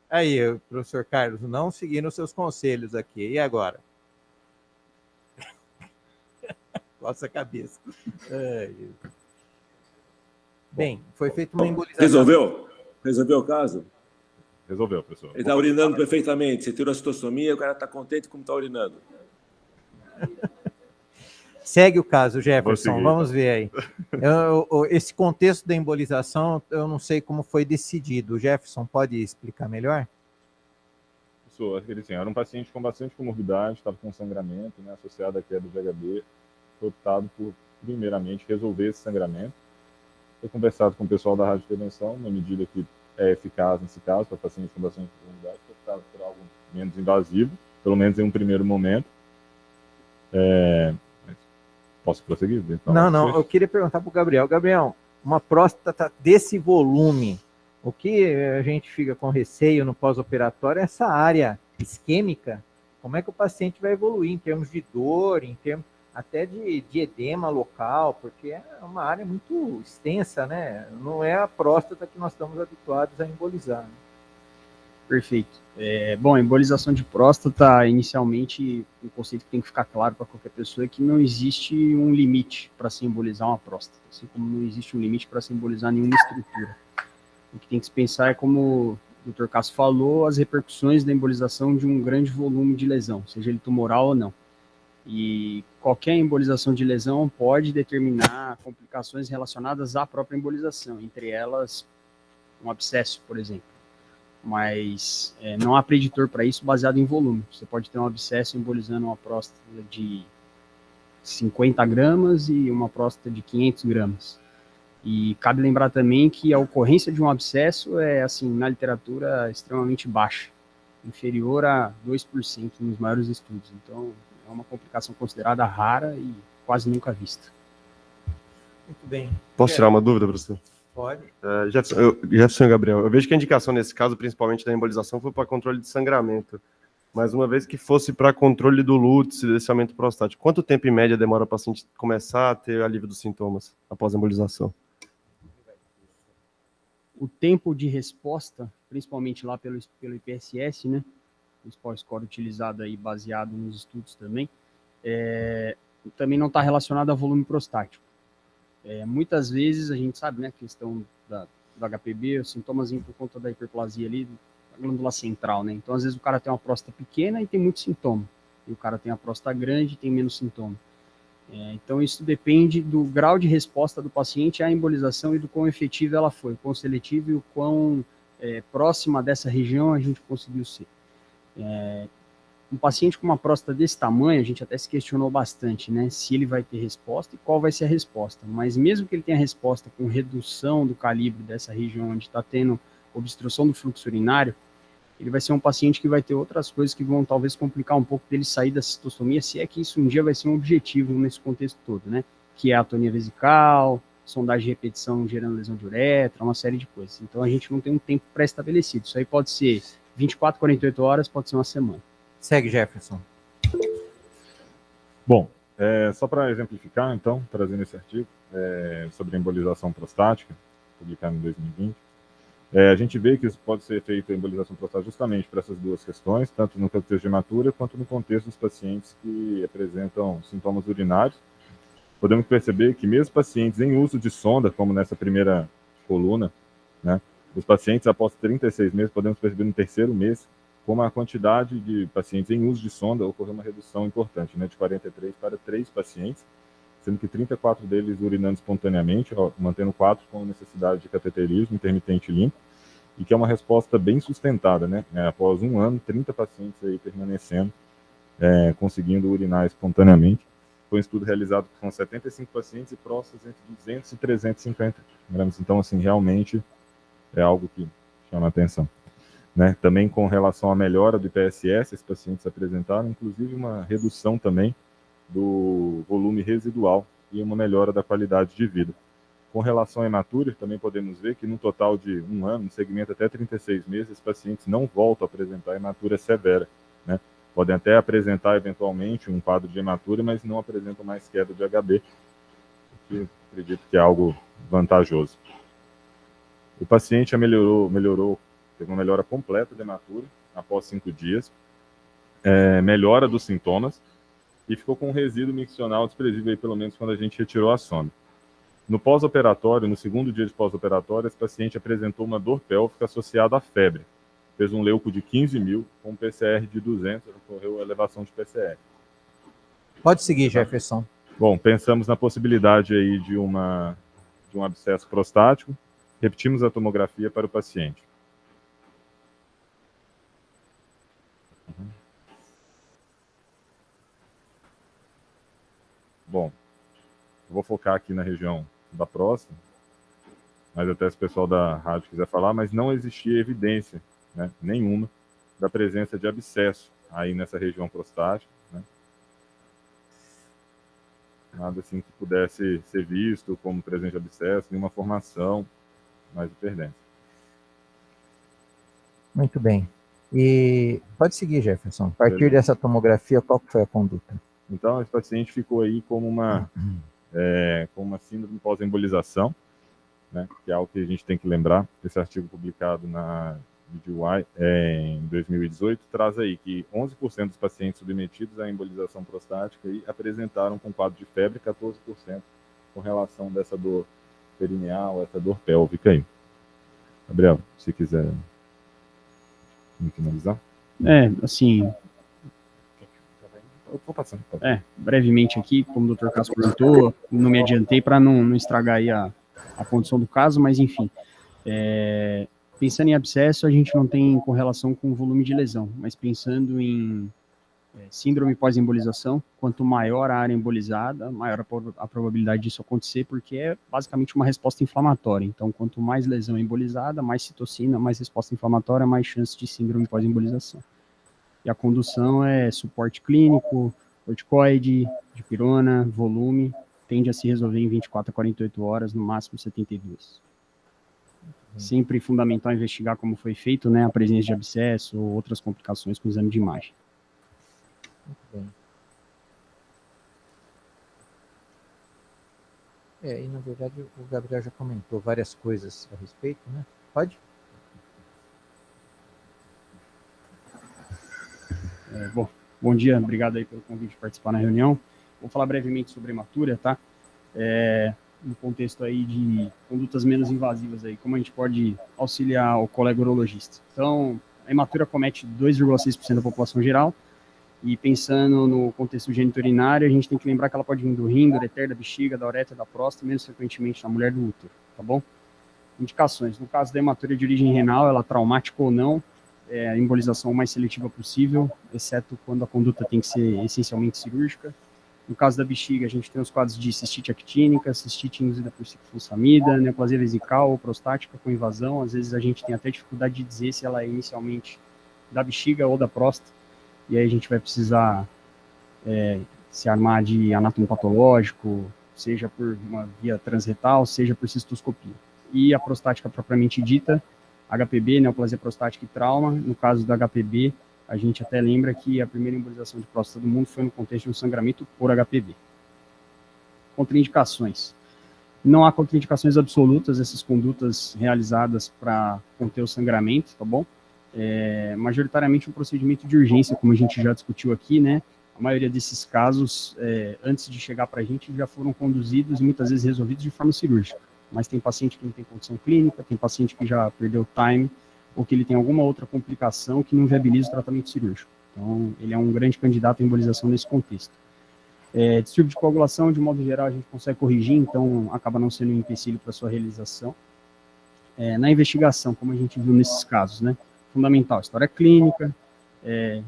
Aí, professor Carlos, não seguindo os seus conselhos aqui. E agora? Coça a cabeça. Bem, foi feita uma embolização. Resolveu? Resolveu o caso? Resolveu, professor. Ele está urinando perfeitamente. Você tirou a cistostomia, o cara está contente como está urinando. Segue o caso, Jefferson. Vamos ver aí. Esse contexto da embolização, eu não sei como foi decidido. O Jefferson pode explicar melhor? Assim, era um paciente com bastante comorbidade, estava com sangramento, né, associado à queda de HB. Foi optado por, primeiramente, resolver esse sangramento. Foi conversado com o pessoal da radioprevenção, uma medida que é eficaz nesse caso, para pacientes com bastante comorbidade, foi optado por algo menos invasivo, pelo menos em um primeiro momento. Posso prosseguir? Não, eu queria perguntar para o Gabriel. Gabriel, uma próstata desse volume, o que a gente fica com receio no pós-operatório é essa área isquêmica. Como é que o paciente vai evoluir em termos de dor, em termos até de edema local, porque é uma área muito extensa, né? Não é a próstata que nós estamos habituados a embolizar. Né? Perfeito. Bom, a embolização de próstata, inicialmente, o conceito que tem que ficar claro para qualquer pessoa é que não existe um limite para se embolizar uma próstata, assim como não existe um limite para se embolizar nenhuma estrutura. O que tem que se pensar é, como o Dr. Cássio falou, as repercussões da embolização de um grande volume de lesão, seja ele tumoral ou não. E qualquer embolização de lesão pode determinar complicações relacionadas à própria embolização, entre elas um abscesso, por exemplo. Mas não há preditor para isso baseado em volume. Você pode ter um abscesso embolizando uma próstata de 50 gramas e uma próstata de 500 gramas. E cabe lembrar também que a ocorrência de um abscesso é, assim, na literatura, extremamente baixa, inferior a 2% nos maiores estudos. Então, é uma complicação considerada rara e quase nunca vista. Muito bem. Posso tirar uma dúvida, professor? Pode. Jefferson e Gabriel, eu vejo que a indicação nesse caso, principalmente da embolização, foi para controle de sangramento. Mas uma vez que fosse para controle do lútis e desse aumento prostático, quanto tempo em média demora para o paciente começar a ter alívio dos sintomas após a embolização? O tempo de resposta, principalmente lá pelo IPSS, né? O principal score utilizado aí, baseado nos estudos também, também não está relacionado a volume prostático. Muitas vezes a gente sabe, né, a questão do HPB, os sintomas por conta da hiperplasia ali, da glândula central, né? Então, às vezes o cara tem uma próstata pequena e tem muito sintoma, e o cara tem a próstata grande e tem menos sintoma. Então, isso depende do grau de resposta do paciente à embolização e do quão efetiva ela foi, o quão seletivo e o quão próxima dessa região a gente conseguiu ser. Um paciente com uma próstata desse tamanho, a gente até se questionou bastante, né, se ele vai ter resposta e qual vai ser a resposta. Mas mesmo que ele tenha resposta com redução do calibre dessa região onde está tendo obstrução do fluxo urinário, ele vai ser um paciente que vai ter outras coisas que vão talvez complicar um pouco dele sair da cistostomia, se é que isso um dia vai ser um objetivo nesse contexto todo, né, que é a atonia vesical, sondagem de repetição gerando lesão de uretra, uma série de coisas. Então a gente não tem um tempo pré-estabelecido. Isso aí pode ser 24, 48 horas, pode ser uma semana. Segue, Jefferson. Bom, só para exemplificar, então, trazendo esse artigo sobre a embolização prostática, publicado em 2020, a gente vê que isso pode ser feito a embolização prostática justamente para essas duas questões, tanto no contexto de hematura quanto no contexto dos pacientes que apresentam sintomas urinários. Podemos perceber que mesmo pacientes em uso de sonda, como nessa primeira coluna, né, os pacientes após 36 meses, podemos perceber no terceiro mês, como a quantidade de pacientes em uso de sonda ocorreu uma redução importante, né, de 43 para 3 pacientes, sendo que 34 deles urinando espontaneamente, mantendo 4 com necessidade de cateterismo intermitente limpo, e que é uma resposta bem sustentada, né? Após um ano, 30 pacientes aí permanecendo, conseguindo urinar espontaneamente. Foi um estudo realizado com 75 pacientes e próstatas entre 200 e 350 gramas. Então, assim, realmente é algo que chama a atenção. Né? Também com relação à melhora do IPSS, esses pacientes apresentaram, inclusive, uma redução também do volume residual e uma melhora da qualidade de vida. Com relação à hematura, também podemos ver que no total de um ano, no segmento até 36 meses, esses pacientes não voltam a apresentar hematura severa, né? Podem até apresentar eventualmente um quadro de hematura, mas não apresentam mais queda de HB, o que acredito que é algo vantajoso. O paciente melhorou, teve uma melhora completa da hematura após 5 dias, melhora dos sintomas, e ficou com um resíduo miccional desprezível aí, pelo menos quando a gente retirou a sonda. No pós-operatório, no segundo dia de pós-operatório, esse paciente apresentou uma dor pélvica associada à febre. Fez um leuco de 15.000, com um PCR de 200, ocorreu elevação de PCR. Pode seguir, Jefferson. Bom, pensamos na possibilidade aí de um abscesso prostático. Repetimos a tomografia para o paciente. Bom, eu vou focar aqui na região da próstata, mas até se o pessoal da rádio quiser falar, mas não existia evidência, né, nenhuma da presença de abscesso aí nessa região prostática, né? Nada assim que pudesse ser visto como presença de abscesso, nenhuma formação mais hiperdensa. Muito bem. E pode seguir, Jefferson. A partir dessa tomografia, qual foi a conduta? Então, esse paciente ficou aí como uma síndrome pós-embolização, né, que é algo que a gente tem que lembrar. Esse artigo publicado na BDY em 2018 traz aí que 11% dos pacientes submetidos à embolização prostática aí apresentaram com quadro de febre, 14% com relação dessa dor perineal, essa dor pélvica aí. Gabriel, se quiser finalizar. Assim, eu vou passando. Brevemente aqui, como o Dr. Cássio perguntou, não me adiantei para não estragar aí a condição do caso, mas enfim, pensando em abscesso, a gente não tem correlação com o volume de lesão, mas pensando em síndrome pós-embolização, quanto maior a área embolizada, maior a probabilidade disso acontecer, porque é basicamente uma resposta inflamatória. Então, quanto mais lesão embolizada, mais citocina, mais resposta inflamatória, mais chance de síndrome pós-embolização. E a condução é suporte clínico, corticoide, dipirona, volume, tende a se resolver em 24 a 48 horas, no máximo 72. Sempre fundamental investigar como foi feito, né, a presença de abscesso ou outras complicações com o exame de imagem. Muito bem. E na verdade o Gabriel já comentou várias coisas a respeito, né? Pode? Bom dia, obrigado aí pelo convite de participar na reunião. Vou falar brevemente sobre hematura, tá? No contexto aí de condutas menos invasivas aí, como a gente pode auxiliar o colega urologista. Então, a hematura comete 2,6% da população geral, e pensando no contexto geniturinário, a gente tem que lembrar que ela pode vir do rim, do ureter, da bexiga, da uretra, da próstata, menos frequentemente na mulher do útero, tá bom? Indicações. No caso da hematura de origem renal, ela traumática ou não, a embolização mais seletiva possível, exceto quando a conduta tem que ser essencialmente cirúrgica. No caso da bexiga, a gente tem os quadros de cistite actínica, cistite induzida por ciclofosfamida, neoplasia vesical ou prostática com invasão. Às vezes a gente tem até dificuldade de dizer se ela é inicialmente da bexiga ou da próstata. E aí a gente vai precisar se armar de anátomo patológico, seja por uma via transretal, seja por cistoscopia. E a prostática propriamente dita, HPB, neoplasia prostática e trauma. No caso da HPB, a gente até lembra que a primeira embolização de próstata do mundo foi no contexto de um sangramento por HPB. Contraindicações. Não há contraindicações absolutas, essas condutas realizadas para conter o sangramento, tá bom? Majoritariamente um procedimento de urgência, como a gente já discutiu aqui, né? A maioria desses casos, antes de chegar para a gente, já foram conduzidos e muitas vezes resolvidos de forma cirúrgica. Mas tem paciente que não tem condição clínica, tem paciente que já perdeu time, ou que ele tem alguma outra complicação que não viabiliza o tratamento cirúrgico. Então, ele é um grande candidato à embolização nesse contexto. Distúrbio de coagulação, de modo geral, a gente consegue corrigir, então acaba não sendo um empecilho para sua realização. Na investigação, como a gente viu nesses casos, né? Fundamental, história clínica,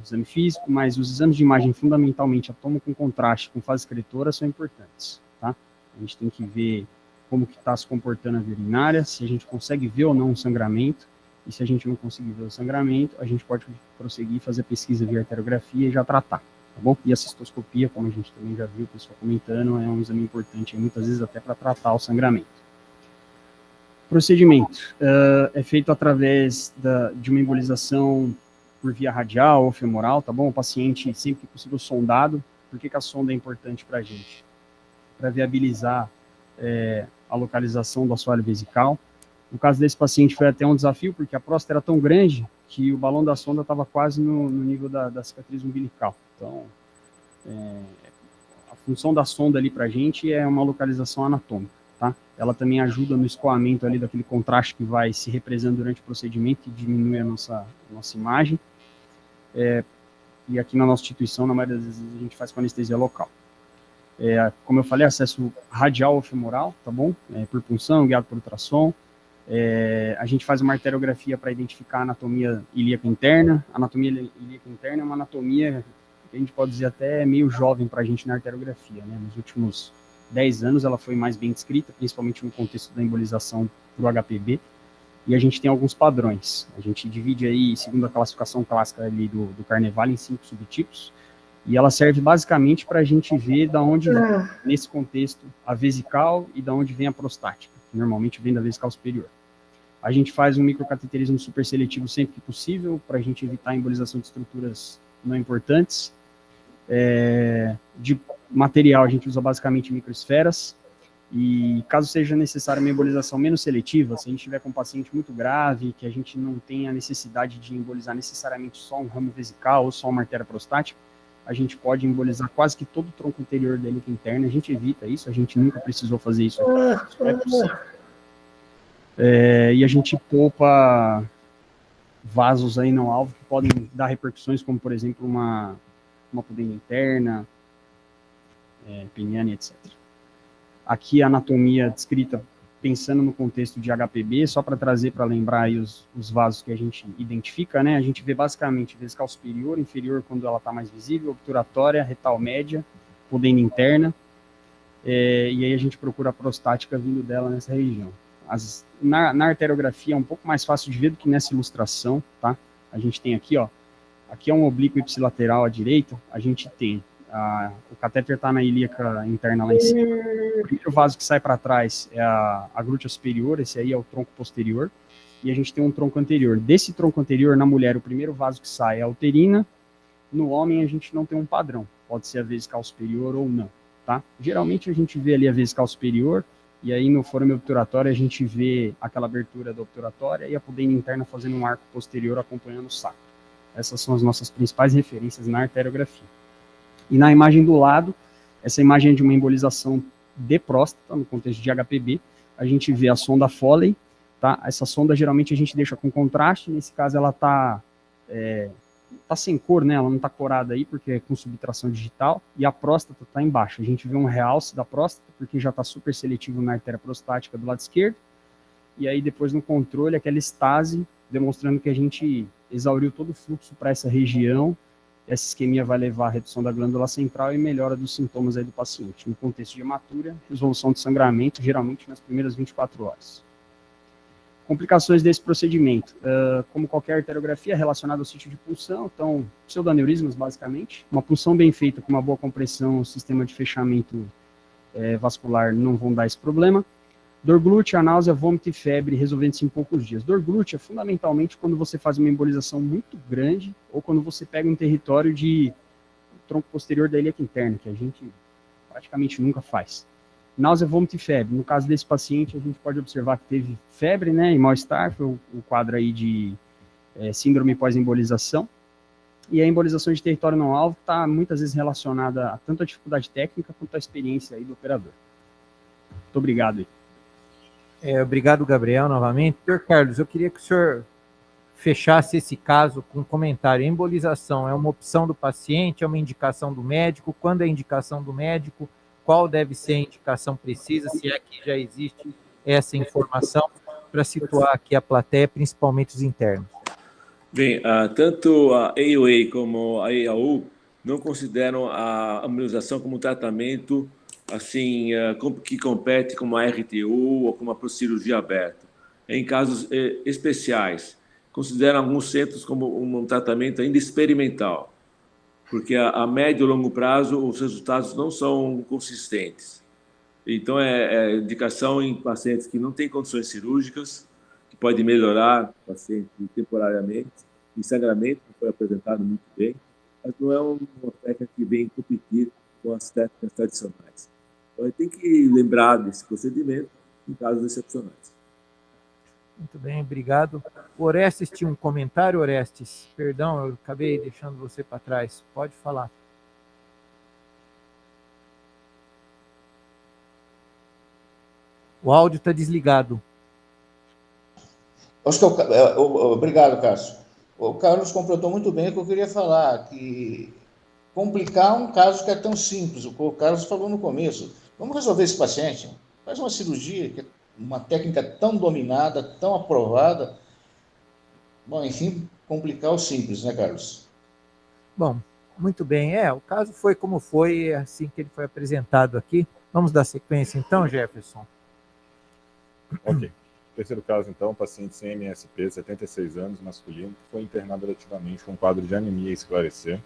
exame físico, mas os exames de imagem, fundamentalmente, a tomo com contraste, com fase excretora, são importantes, tá? A gente tem que ver como que está se comportando a via urinária, se a gente consegue ver ou não um sangramento, e se a gente não conseguir ver o sangramento, a gente pode prosseguir e fazer pesquisa via arteriografia e já tratar, tá bom? E a cistoscopia, como a gente também já viu o pessoal comentando, é um exame importante, muitas vezes até para tratar o sangramento. Procedimento é feito através de uma embolização por via radial ou femoral, tá bom? O paciente, sempre que possível, sondado. Por que a sonda é importante para a gente? Para viabilizar a localização do assoalho vesical. No caso desse paciente foi até um desafio, porque a próstata era tão grande que o balão da sonda estava quase no nível da cicatriz umbilical. Então, a função da sonda ali para a gente é uma localização anatômica. Tá? Ela também ajuda no escoamento ali daquele contraste que vai se represando durante o procedimento e diminui a nossa imagem. E aqui na nossa instituição, na maioria das vezes, a gente faz com anestesia local. Como eu falei, acesso radial ou femoral, tá bom? Por punção, guiado por ultrassom. A gente faz uma arteriografia para identificar a anatomia ilíaca interna. A anatomia ilíaca interna é uma anatomia que a gente pode dizer até meio jovem para a gente na arteriografia, né? Nos últimos 10 anos ela foi mais bem descrita, principalmente no contexto da embolização por HPB, e a gente tem alguns padrões. A gente divide aí, segundo a classificação clássica ali do Carnevale, em 5 subtipos, e ela serve basicamente para a gente ver da onde, nesse contexto, a vesical e da onde vem a prostática, que normalmente vem da vesical superior. A gente faz um microcateterismo super seletivo sempre que possível, para a gente evitar a embolização de estruturas não importantes. De material, a gente usa basicamente microesferas, e caso seja necessária uma embolização menos seletiva, se a gente tiver com um paciente muito grave, que a gente não tenha necessidade de embolizar necessariamente só um ramo vesical ou só uma artéria prostática, a gente pode embolizar quase que todo o tronco anterior da helica interna. A gente evita isso, a gente nunca precisou fazer isso aqui, isso é possível. E a gente poupa vasos aí não alvo que podem dar repercussões, como por exemplo uma pudenda interna, peniana, etc. Aqui a anatomia descrita pensando no contexto de HPB, só para trazer, para lembrar aí os vasos que a gente identifica, né? A gente vê basicamente vesical superior, inferior quando ela está mais visível, obturatória, retal média, pudenda interna, e aí a gente procura a prostática vindo dela nessa região. Na arteriografia é um pouco mais fácil de ver do que nessa ilustração, tá? A gente tem aqui, ó, aqui é um oblíquo ipsilateral à direita, a gente tem o catéter está na ilíaca interna lá em cima. O primeiro vaso que sai para trás é a glútea superior, esse aí é o tronco posterior, e a gente tem um tronco anterior. Desse tronco anterior, na mulher, o primeiro vaso que sai é a uterina, no homem a gente não tem um padrão, pode ser a vesical superior ou não, tá? Geralmente a gente vê ali a vesical superior, e aí no forame obturatório a gente vê aquela abertura da obturatória e a pudenda interna fazendo um arco posterior acompanhando o saco. Essas são as nossas principais referências na arteriografia. E na imagem do lado, essa imagem é de uma embolização de próstata, no contexto de HPB, a gente vê a sonda Foley, tá? Essa sonda geralmente a gente deixa com contraste, nesse caso ela tá sem cor, né? Ela não tá corada aí, porque é com subtração digital, e a próstata tá embaixo. A gente vê um realce da próstata, porque já tá super seletivo na artéria prostática do lado esquerdo, e aí depois no controle, aquela estase, demonstrando que a gente exauriu todo o fluxo para essa região. Essa isquemia vai levar à redução da glândula central e melhora dos sintomas aí do paciente. No contexto de hematura, resolução de sangramento, geralmente nas primeiras 24 horas. Complicações desse procedimento. Como qualquer arteriografia relacionada ao sítio de punção, então, pseudoaneurismas, basicamente. Uma punção bem feita, com uma boa compressão, o sistema de fechamento vascular não vão dar esse problema. Dor glútea, náusea, vômito e febre, resolvendo-se em poucos dias. Dor glútea, fundamentalmente, quando você faz uma embolização muito grande ou quando você pega um território de tronco posterior da ilíaca interna, que a gente praticamente nunca faz. Náusea, vômito e febre. No caso desse paciente, a gente pode observar que teve febre, né, e mal-estar, foi o quadro aí de síndrome pós-embolização. E a embolização de território não alvo está muitas vezes relacionada a tanto a dificuldade técnica quanto a experiência aí do operador. Muito obrigado aí. Obrigado, Gabriel, novamente. Dr. Carlos, eu queria que o senhor fechasse esse caso com um comentário. A embolização é uma opção do paciente, é uma indicação do médico? Quando é indicação do médico? Qual deve ser a indicação precisa, se é que já existe essa informação, para situar aqui a plateia, principalmente os internos? Bem, tanto a AUA como a AAU não consideram a embolização como um tratamento assim, que compete com uma RTU ou com uma cirurgia aberta. Em casos especiais, consideram alguns centros como um tratamento ainda experimental, porque a médio e longo prazo os resultados não são consistentes. Então, é indicação em pacientes que não têm condições cirúrgicas, que pode melhorar o paciente temporariamente, e sangramento foi apresentado muito bem, mas não é uma técnica que vem competir com as técnicas tradicionais. Então, tem que lembrar desse procedimento em casos excepcionais. Muito bem, obrigado. O Orestes tinha um comentário, Orestes? Perdão, eu acabei deixando você para trás. Pode falar. O áudio está desligado. Acho que obrigado, Cássio. O Carlos completou muito bem o que eu queria falar, que complicar um caso que é tão simples. O Carlos falou no começo. Vamos resolver esse paciente. Faz uma cirurgia, que é uma técnica tão dominada, tão aprovada. Bom, enfim, complicar o simples, né, Carlos? Bom, Muito bem, o caso foi como foi, assim que ele foi apresentado aqui. Vamos dar sequência então, Jefferson? Ok. Terceiro caso, então, paciente sem MSP, 76 anos, masculino, que foi internado ativamente com um quadro de anemia a esclarecer.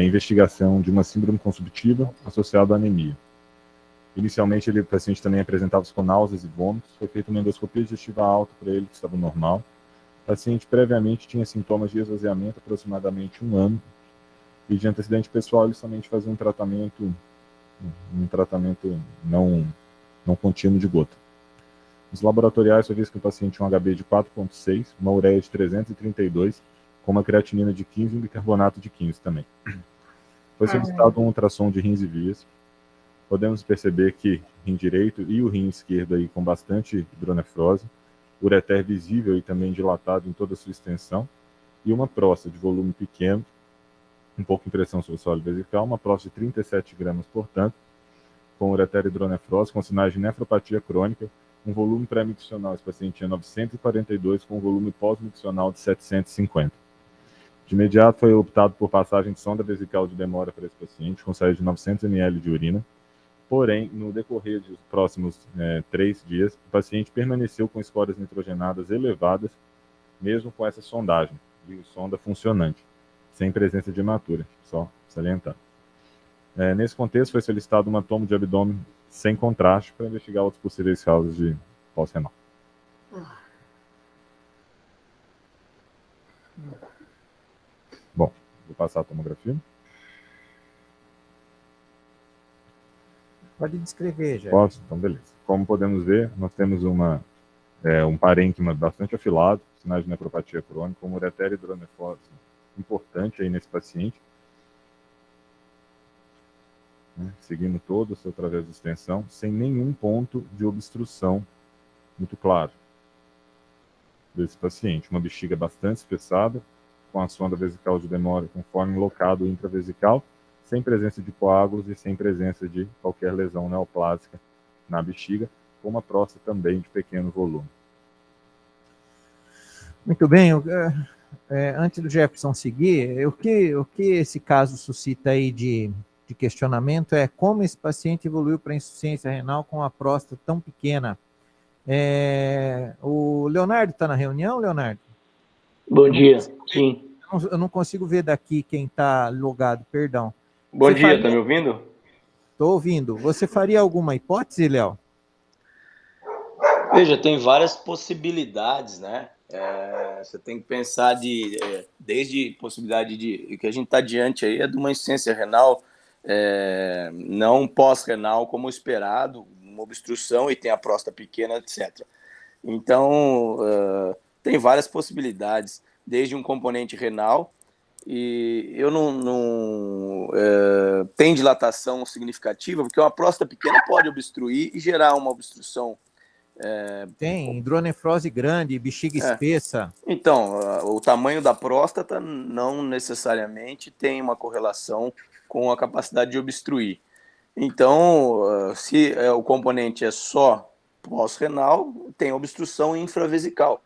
Investigação de uma síndrome consumptiva associada à anemia. Inicialmente, o paciente também apresentava-se com náuseas e vômitos. Foi feita uma endoscopia digestiva alta para ele, que estava normal. O paciente previamente tinha sintomas de esvaziamento há aproximadamente 1 ano. E de antecedente pessoal, ele somente fazia um tratamento não contínuo de gota. Nos laboratoriais foi visto que o paciente tinha um HB de 4,6, uma ureia de 332, com uma creatinina de 15 e um bicarbonato de 15 também. Foi solicitado um ultrassom de rins e vias. Podemos perceber que rim direito e o rim esquerdo aí com bastante hidronefrose, ureter visível e também dilatado em toda a sua extensão, e uma próstata de volume pequeno, um pouco de pressão sobre o solo vesical, uma próstata de 37 gramas, portanto, com ureter hidronefrose, com sinais de nefropatia crônica, um volume pré-miccional, esse paciente tinha 942, com um volume pós-miccional de 750. De imediato foi optado por passagem de sonda vesical de demora para esse paciente, com saída de 900 ml de urina. Porém, no decorrer dos próximos 3 dias, o paciente permaneceu com escórias nitrogenadas elevadas, mesmo com essa sondagem, de sonda funcionante, sem presença de hematura, só salientar. Nesse contexto, foi solicitado uma tomo de abdômen sem contraste para investigar outras possíveis causas de pós-renal. Bom, vou passar a tomografia. Pode descrever, já. Posso? Então, beleza. Como podemos ver, nós temos um parênquima bastante afilado, sinais de nefropatia crônica, uma ureter hidronefrose importante aí nesse paciente. Seguindo todo o seu trajeto de extensão, sem nenhum ponto de obstrução muito claro desse paciente. Uma bexiga bastante espessada, com a sonda vesical de demora conforme locado intravesical, sem presença de coágulos e sem presença de qualquer lesão neoplásica na bexiga, com uma próstata também de pequeno volume. Muito bem, antes do Jefferson seguir, o que esse caso suscita aí de questionamento é como esse paciente evoluiu para insuficiência renal com a próstata tão pequena. O Leonardo está na reunião, Leonardo? Bom dia, sim. Eu não consigo ver daqui quem está logado, perdão. Bom dia, está me ouvindo? Estou ouvindo. Você faria alguma hipótese, Léo? Veja, tem várias possibilidades, né? Você tem que pensar desde possibilidade de que a gente está diante aí de uma insuficiência renal não pós-renal como esperado, uma obstrução e tem a próstata pequena, etc. Então, tem várias possibilidades, desde um componente renal, e eu não tem dilatação significativa, porque uma próstata pequena pode obstruir e gerar uma obstrução. Tem hidronefrose grande, bexiga espessa. Então, o tamanho da próstata não necessariamente tem uma correlação com a capacidade de obstruir. Então, se o componente é só pós-renal, tem obstrução infravesical.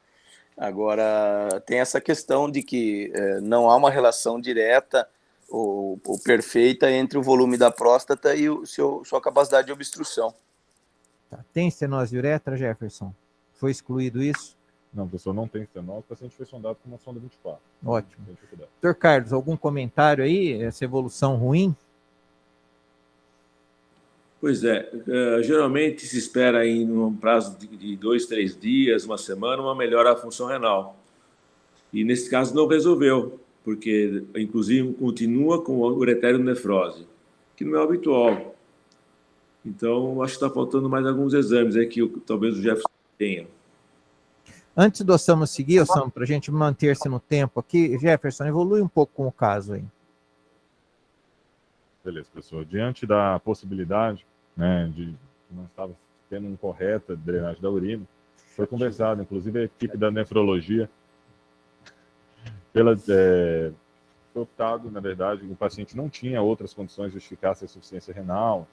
Agora, tem essa questão de que não há uma relação direta ou perfeita entre o volume da próstata e sua capacidade de obstrução. Tá. Tem estenose de uretra, Jefferson? Foi excluído isso? Não, professor, não tem estenose. O paciente foi sondado com uma sonda 24. Ótimo. Dr. Carlos, algum comentário aí? Essa evolução ruim? Pois geralmente se espera em um prazo de 2, 3 dias, uma semana, uma melhora da função renal. E nesse caso não resolveu, porque inclusive continua com ureteronefrose, que não é habitual. Então, acho que está faltando mais alguns exames aí que talvez o Jefferson tenha. Antes do Osama seguir, Osama, para a gente manter-se no tempo aqui, Jefferson, evolui um pouco com o caso aí. Beleza, professor. Diante da possibilidade, né, de não estava tendo uma correta drenagem da urina, foi conversado, inclusive a equipe da nefrologia, foi optado, na verdade, o paciente não tinha outras condições de justificar essa insuficiência renal,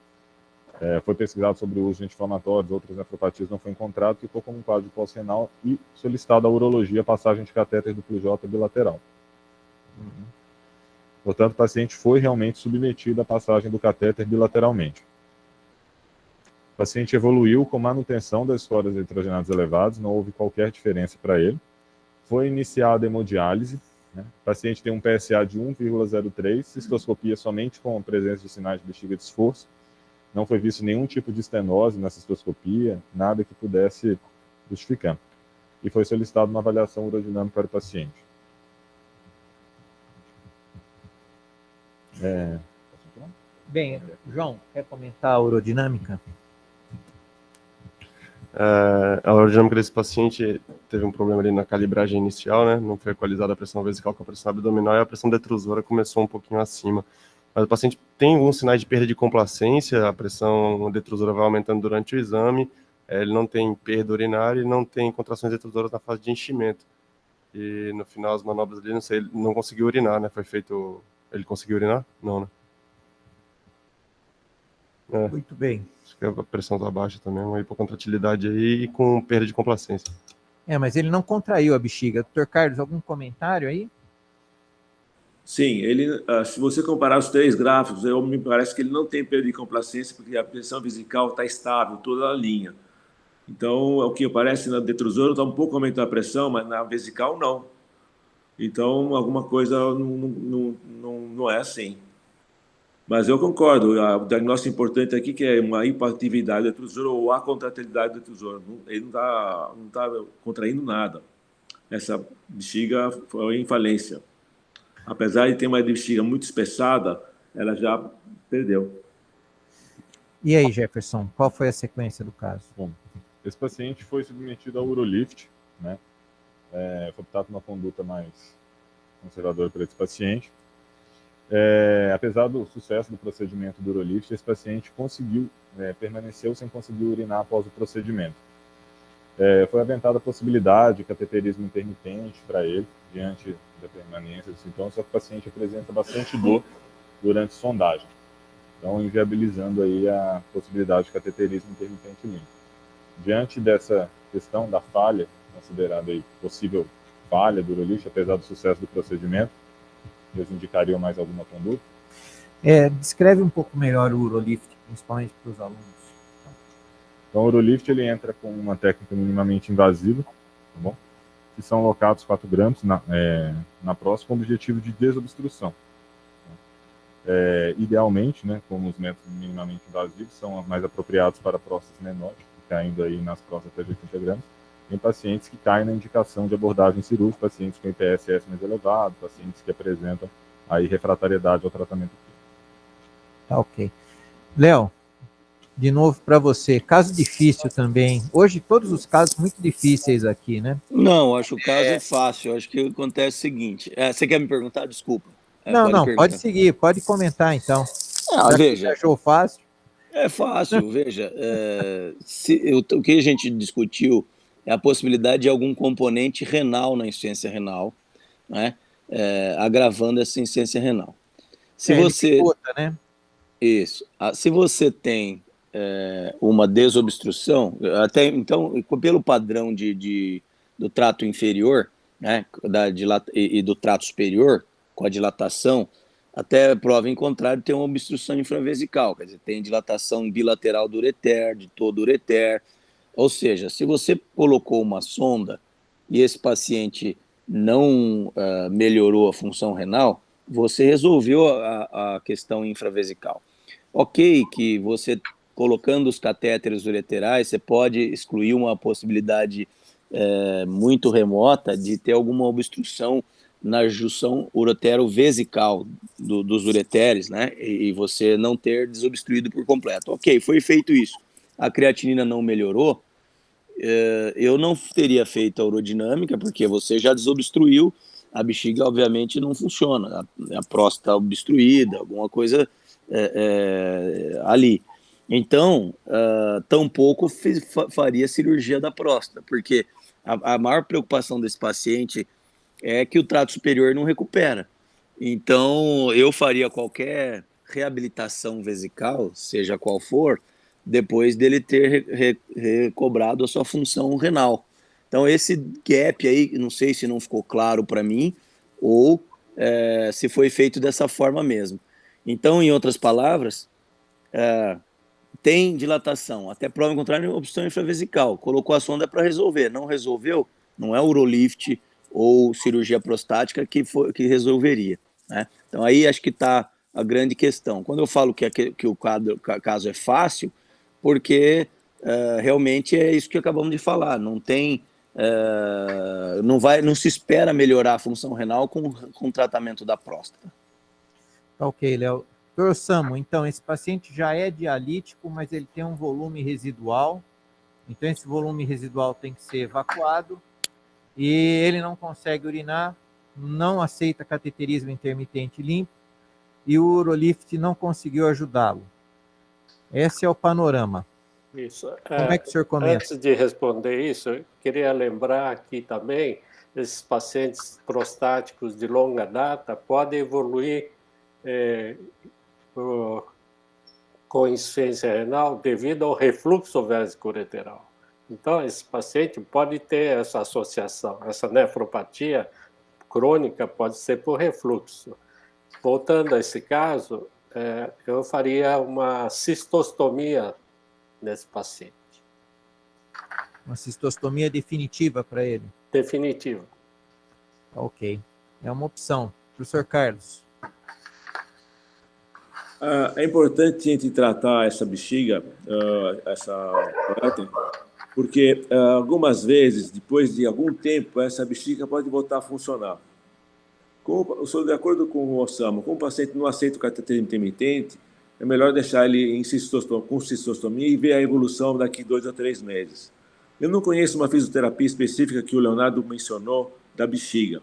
foi pesquisado sobre o uso de anti-inflamatórios, outras nefropatias não foi encontrado, ficou como um quadro de pós-renal e solicitado à urologia a passagem de catéter duplo J bilateral. Portanto, o paciente foi realmente submetido à passagem do catéter bilateralmente. O paciente evoluiu com manutenção das esfórias nitrogenadas elevadas, não houve qualquer diferença para ele. Foi iniciada a hemodiálise, né? O paciente tem um PSA de 1,03, cistoscopia somente com a presença de sinais de bexiga de esforço. Não foi visto nenhum tipo de estenose na cistoscopia, nada que pudesse justificar. E foi solicitada uma avaliação urodinâmica para o paciente. Bem, João, quer comentar a urodinâmica? A aerodinâmica desse paciente teve um problema ali na calibragem inicial, né? Não foi equalizada a pressão vesical com a pressão abdominal e a pressão detrusora começou um pouquinho acima. Mas o paciente tem alguns sinais de perda de complacência, a pressão detrusora vai aumentando durante o exame, ele não tem perda urinária e não tem contrações detrusoras na fase de enchimento. E no final as manobras ali, não sei, ele não conseguiu urinar, né? Foi feito... Ele conseguiu urinar? Não, né? Muito bem. Acho que a pressão está baixa também, uma hipocontratilidade aí e com perda de complacência. Mas ele não contraiu a bexiga. Dr. Carlos, algum comentário aí? Sim, ele, se você comparar os 3 gráficos, me parece que ele não tem perda de complacência, porque a pressão vesical está estável, toda a linha. Então, o que parece na detrusora está um pouco aumentando a pressão, mas na vesical não. Então, alguma coisa não é assim. Mas eu concordo, o diagnóstico importante aqui que é uma hipoatividade detrusora ou acontratilidade detrusora. Ele não tá contraindo nada. Essa bexiga foi em falência. Apesar de ter uma bexiga muito espessada, ela já perdeu. E aí, Jefferson, qual foi a sequência do caso? Bom, esse paciente foi submetido ao urolift, né? Foi optado por uma conduta mais conservadora para esse paciente. Apesar do sucesso do procedimento do urolift, esse paciente permaneceu sem conseguir urinar após o procedimento. Foi aventada a possibilidade de cateterismo intermitente para ele, diante da permanência dos sintomas, só que o paciente apresenta bastante dor durante a sondagem, então inviabilizando aí a possibilidade de cateterismo intermitente limpo. Diante dessa questão da falha, considerada aí possível falha do urolift, apesar do sucesso do procedimento, eles indicariam mais alguma conduta? Descreve um pouco melhor o urolift, principalmente para os alunos. Então, o urolift ele entra com uma técnica minimamente invasiva, tá bom? Que são alocados 4 gramas na próstata com o objetivo de desobstrução. Idealmente, né, como os métodos minimamente invasivos são mais apropriados para próstatas menores, caindo aí nas próstatas até de 80 gramas, tem pacientes que caem na indicação de abordagem cirúrgica, pacientes com IPSS mais elevado, pacientes que apresentam aí refratariedade ao tratamento. Tá, ok. Léo, de novo para você, caso difícil também. Hoje todos os casos muito difíceis aqui, né? Não, acho que o caso é fácil. Acho que acontece o seguinte. Você quer me perguntar? Desculpa. Pode seguir, pode comentar então. Veja. Você achou fácil? É fácil, veja. O que a gente discutiu é a possibilidade de algum componente renal na insuficiência renal, né? Agravando essa insuficiência renal. Se você picota, né? Isso. Se você tem uma desobstrução, até então, pelo padrão do trato inferior, né, e do trato superior, com a dilatação, até prova em contrário, tem uma obstrução infravesical, quer dizer, tem dilatação bilateral do ureter, de todo o ureter. Ou seja, se você colocou uma sonda e esse paciente não melhorou a função renal, você resolveu a questão infravesical. Ok, que você, colocando os catéteres ureterais, você pode excluir uma possibilidade muito remota de ter alguma obstrução na junção urotero-vesical dos ureteres, né? E você não ter desobstruído por completo. Ok, foi feito isso. A creatinina não melhorou, eu não teria feito a urodinâmica, porque você já desobstruiu, a bexiga obviamente não funciona, a próstata obstruída, alguma coisa ali. Então, tampouco faria cirurgia da próstata, porque a maior preocupação desse paciente é que o trato superior não recupera. Então, eu faria qualquer reabilitação vesical, seja qual for, depois dele ter recobrado a sua função renal. Então, esse gap aí, não sei se não ficou claro para mim, ou se foi feito dessa forma mesmo. Então, em outras palavras, tem dilatação, até prova em contrário, obstrução infravesical. Colocou a sonda para resolver, não resolveu, não é Urolift ou cirurgia prostática que resolveria, né? Então, aí acho que está a grande questão. Quando eu falo que o caso é fácil, porque realmente é isso que acabamos de falar, não tem... não se espera melhorar a função renal com o tratamento da próstata. Ok, Léo. Doutor Samo, então, esse paciente já é dialítico, mas ele tem um volume residual, então esse volume residual tem que ser evacuado, e ele não consegue urinar, não aceita cateterismo intermitente limpo, e o Urolift não conseguiu ajudá-lo. Esse é o panorama. Isso. Como é que o senhor comenta? Antes de responder isso, eu queria lembrar aqui também, esses pacientes prostáticos de longa data podem evoluir com insuficiência renal devido ao refluxo vésico-ureteral. Então, esse paciente pode ter essa associação, essa nefropatia crônica pode ser por refluxo. Voltando a esse caso, eu faria uma cistostomia nesse paciente. Uma cistostomia definitiva para ele? Definitiva. Ok. É uma opção. Professor Carlos. É importante a gente tratar essa bexiga, essa próstata, porque algumas vezes, depois de algum tempo, essa bexiga pode voltar a funcionar. Eu sou de acordo com o Osama, como o paciente não aceita o cateterismo intermitente, é melhor deixar ele com cistostomia e ver a evolução daqui 2 a 3 meses. Eu não conheço uma fisioterapia específica que o Leonardo mencionou da bexiga.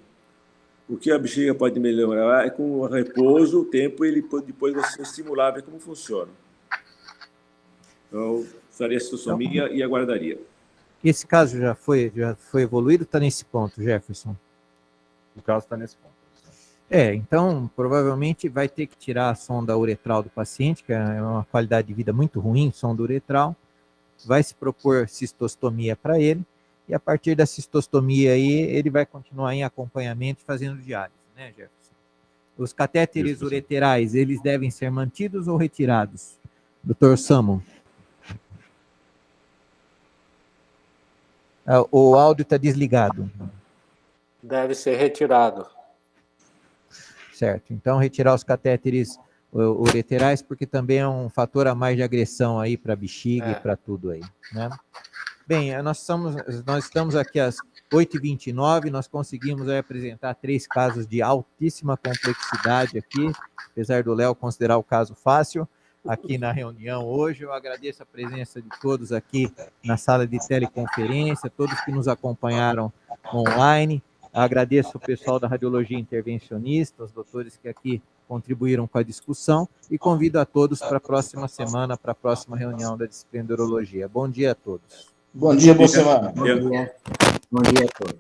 O que a bexiga pode melhorar é com o repouso, o tempo, e depois você estimular, ver como funciona. Então, faria a cistostomia e aguardaria. Esse caso já foi evoluído ou está nesse ponto, Jefferson? O caso está nesse ponto. Então, provavelmente vai ter que tirar a sonda uretral do paciente, que é uma qualidade de vida muito ruim, sonda uretral. Vai se propor cistostomia para ele, e a partir da cistostomia aí, ele vai continuar em acompanhamento fazendo diálise, né, Jefferson? Os catéteres ureterais, eles devem ser mantidos ou retirados? Dr. Samo. O áudio está desligado. Deve ser retirado. Certo. Então, retirar os catéteres ureterais, porque também é um fator a mais de agressão aí para a bexiga e para tudo aí, né? Bem, nós estamos aqui às 8h29, nós conseguimos aí apresentar 3 casos de altíssima complexidade aqui, apesar do Léo considerar o caso fácil, aqui na reunião hoje. Eu agradeço a presença de todos aqui na sala de teleconferência, todos que nos acompanharam online. Agradeço o pessoal da Radiologia Intervencionista, os doutores que aqui contribuíram com a discussão, e convido a todos para a próxima semana, para a próxima reunião da disciplina de Urologia. Bom dia a todos. Bom dia, boa semana. Bom dia a todos.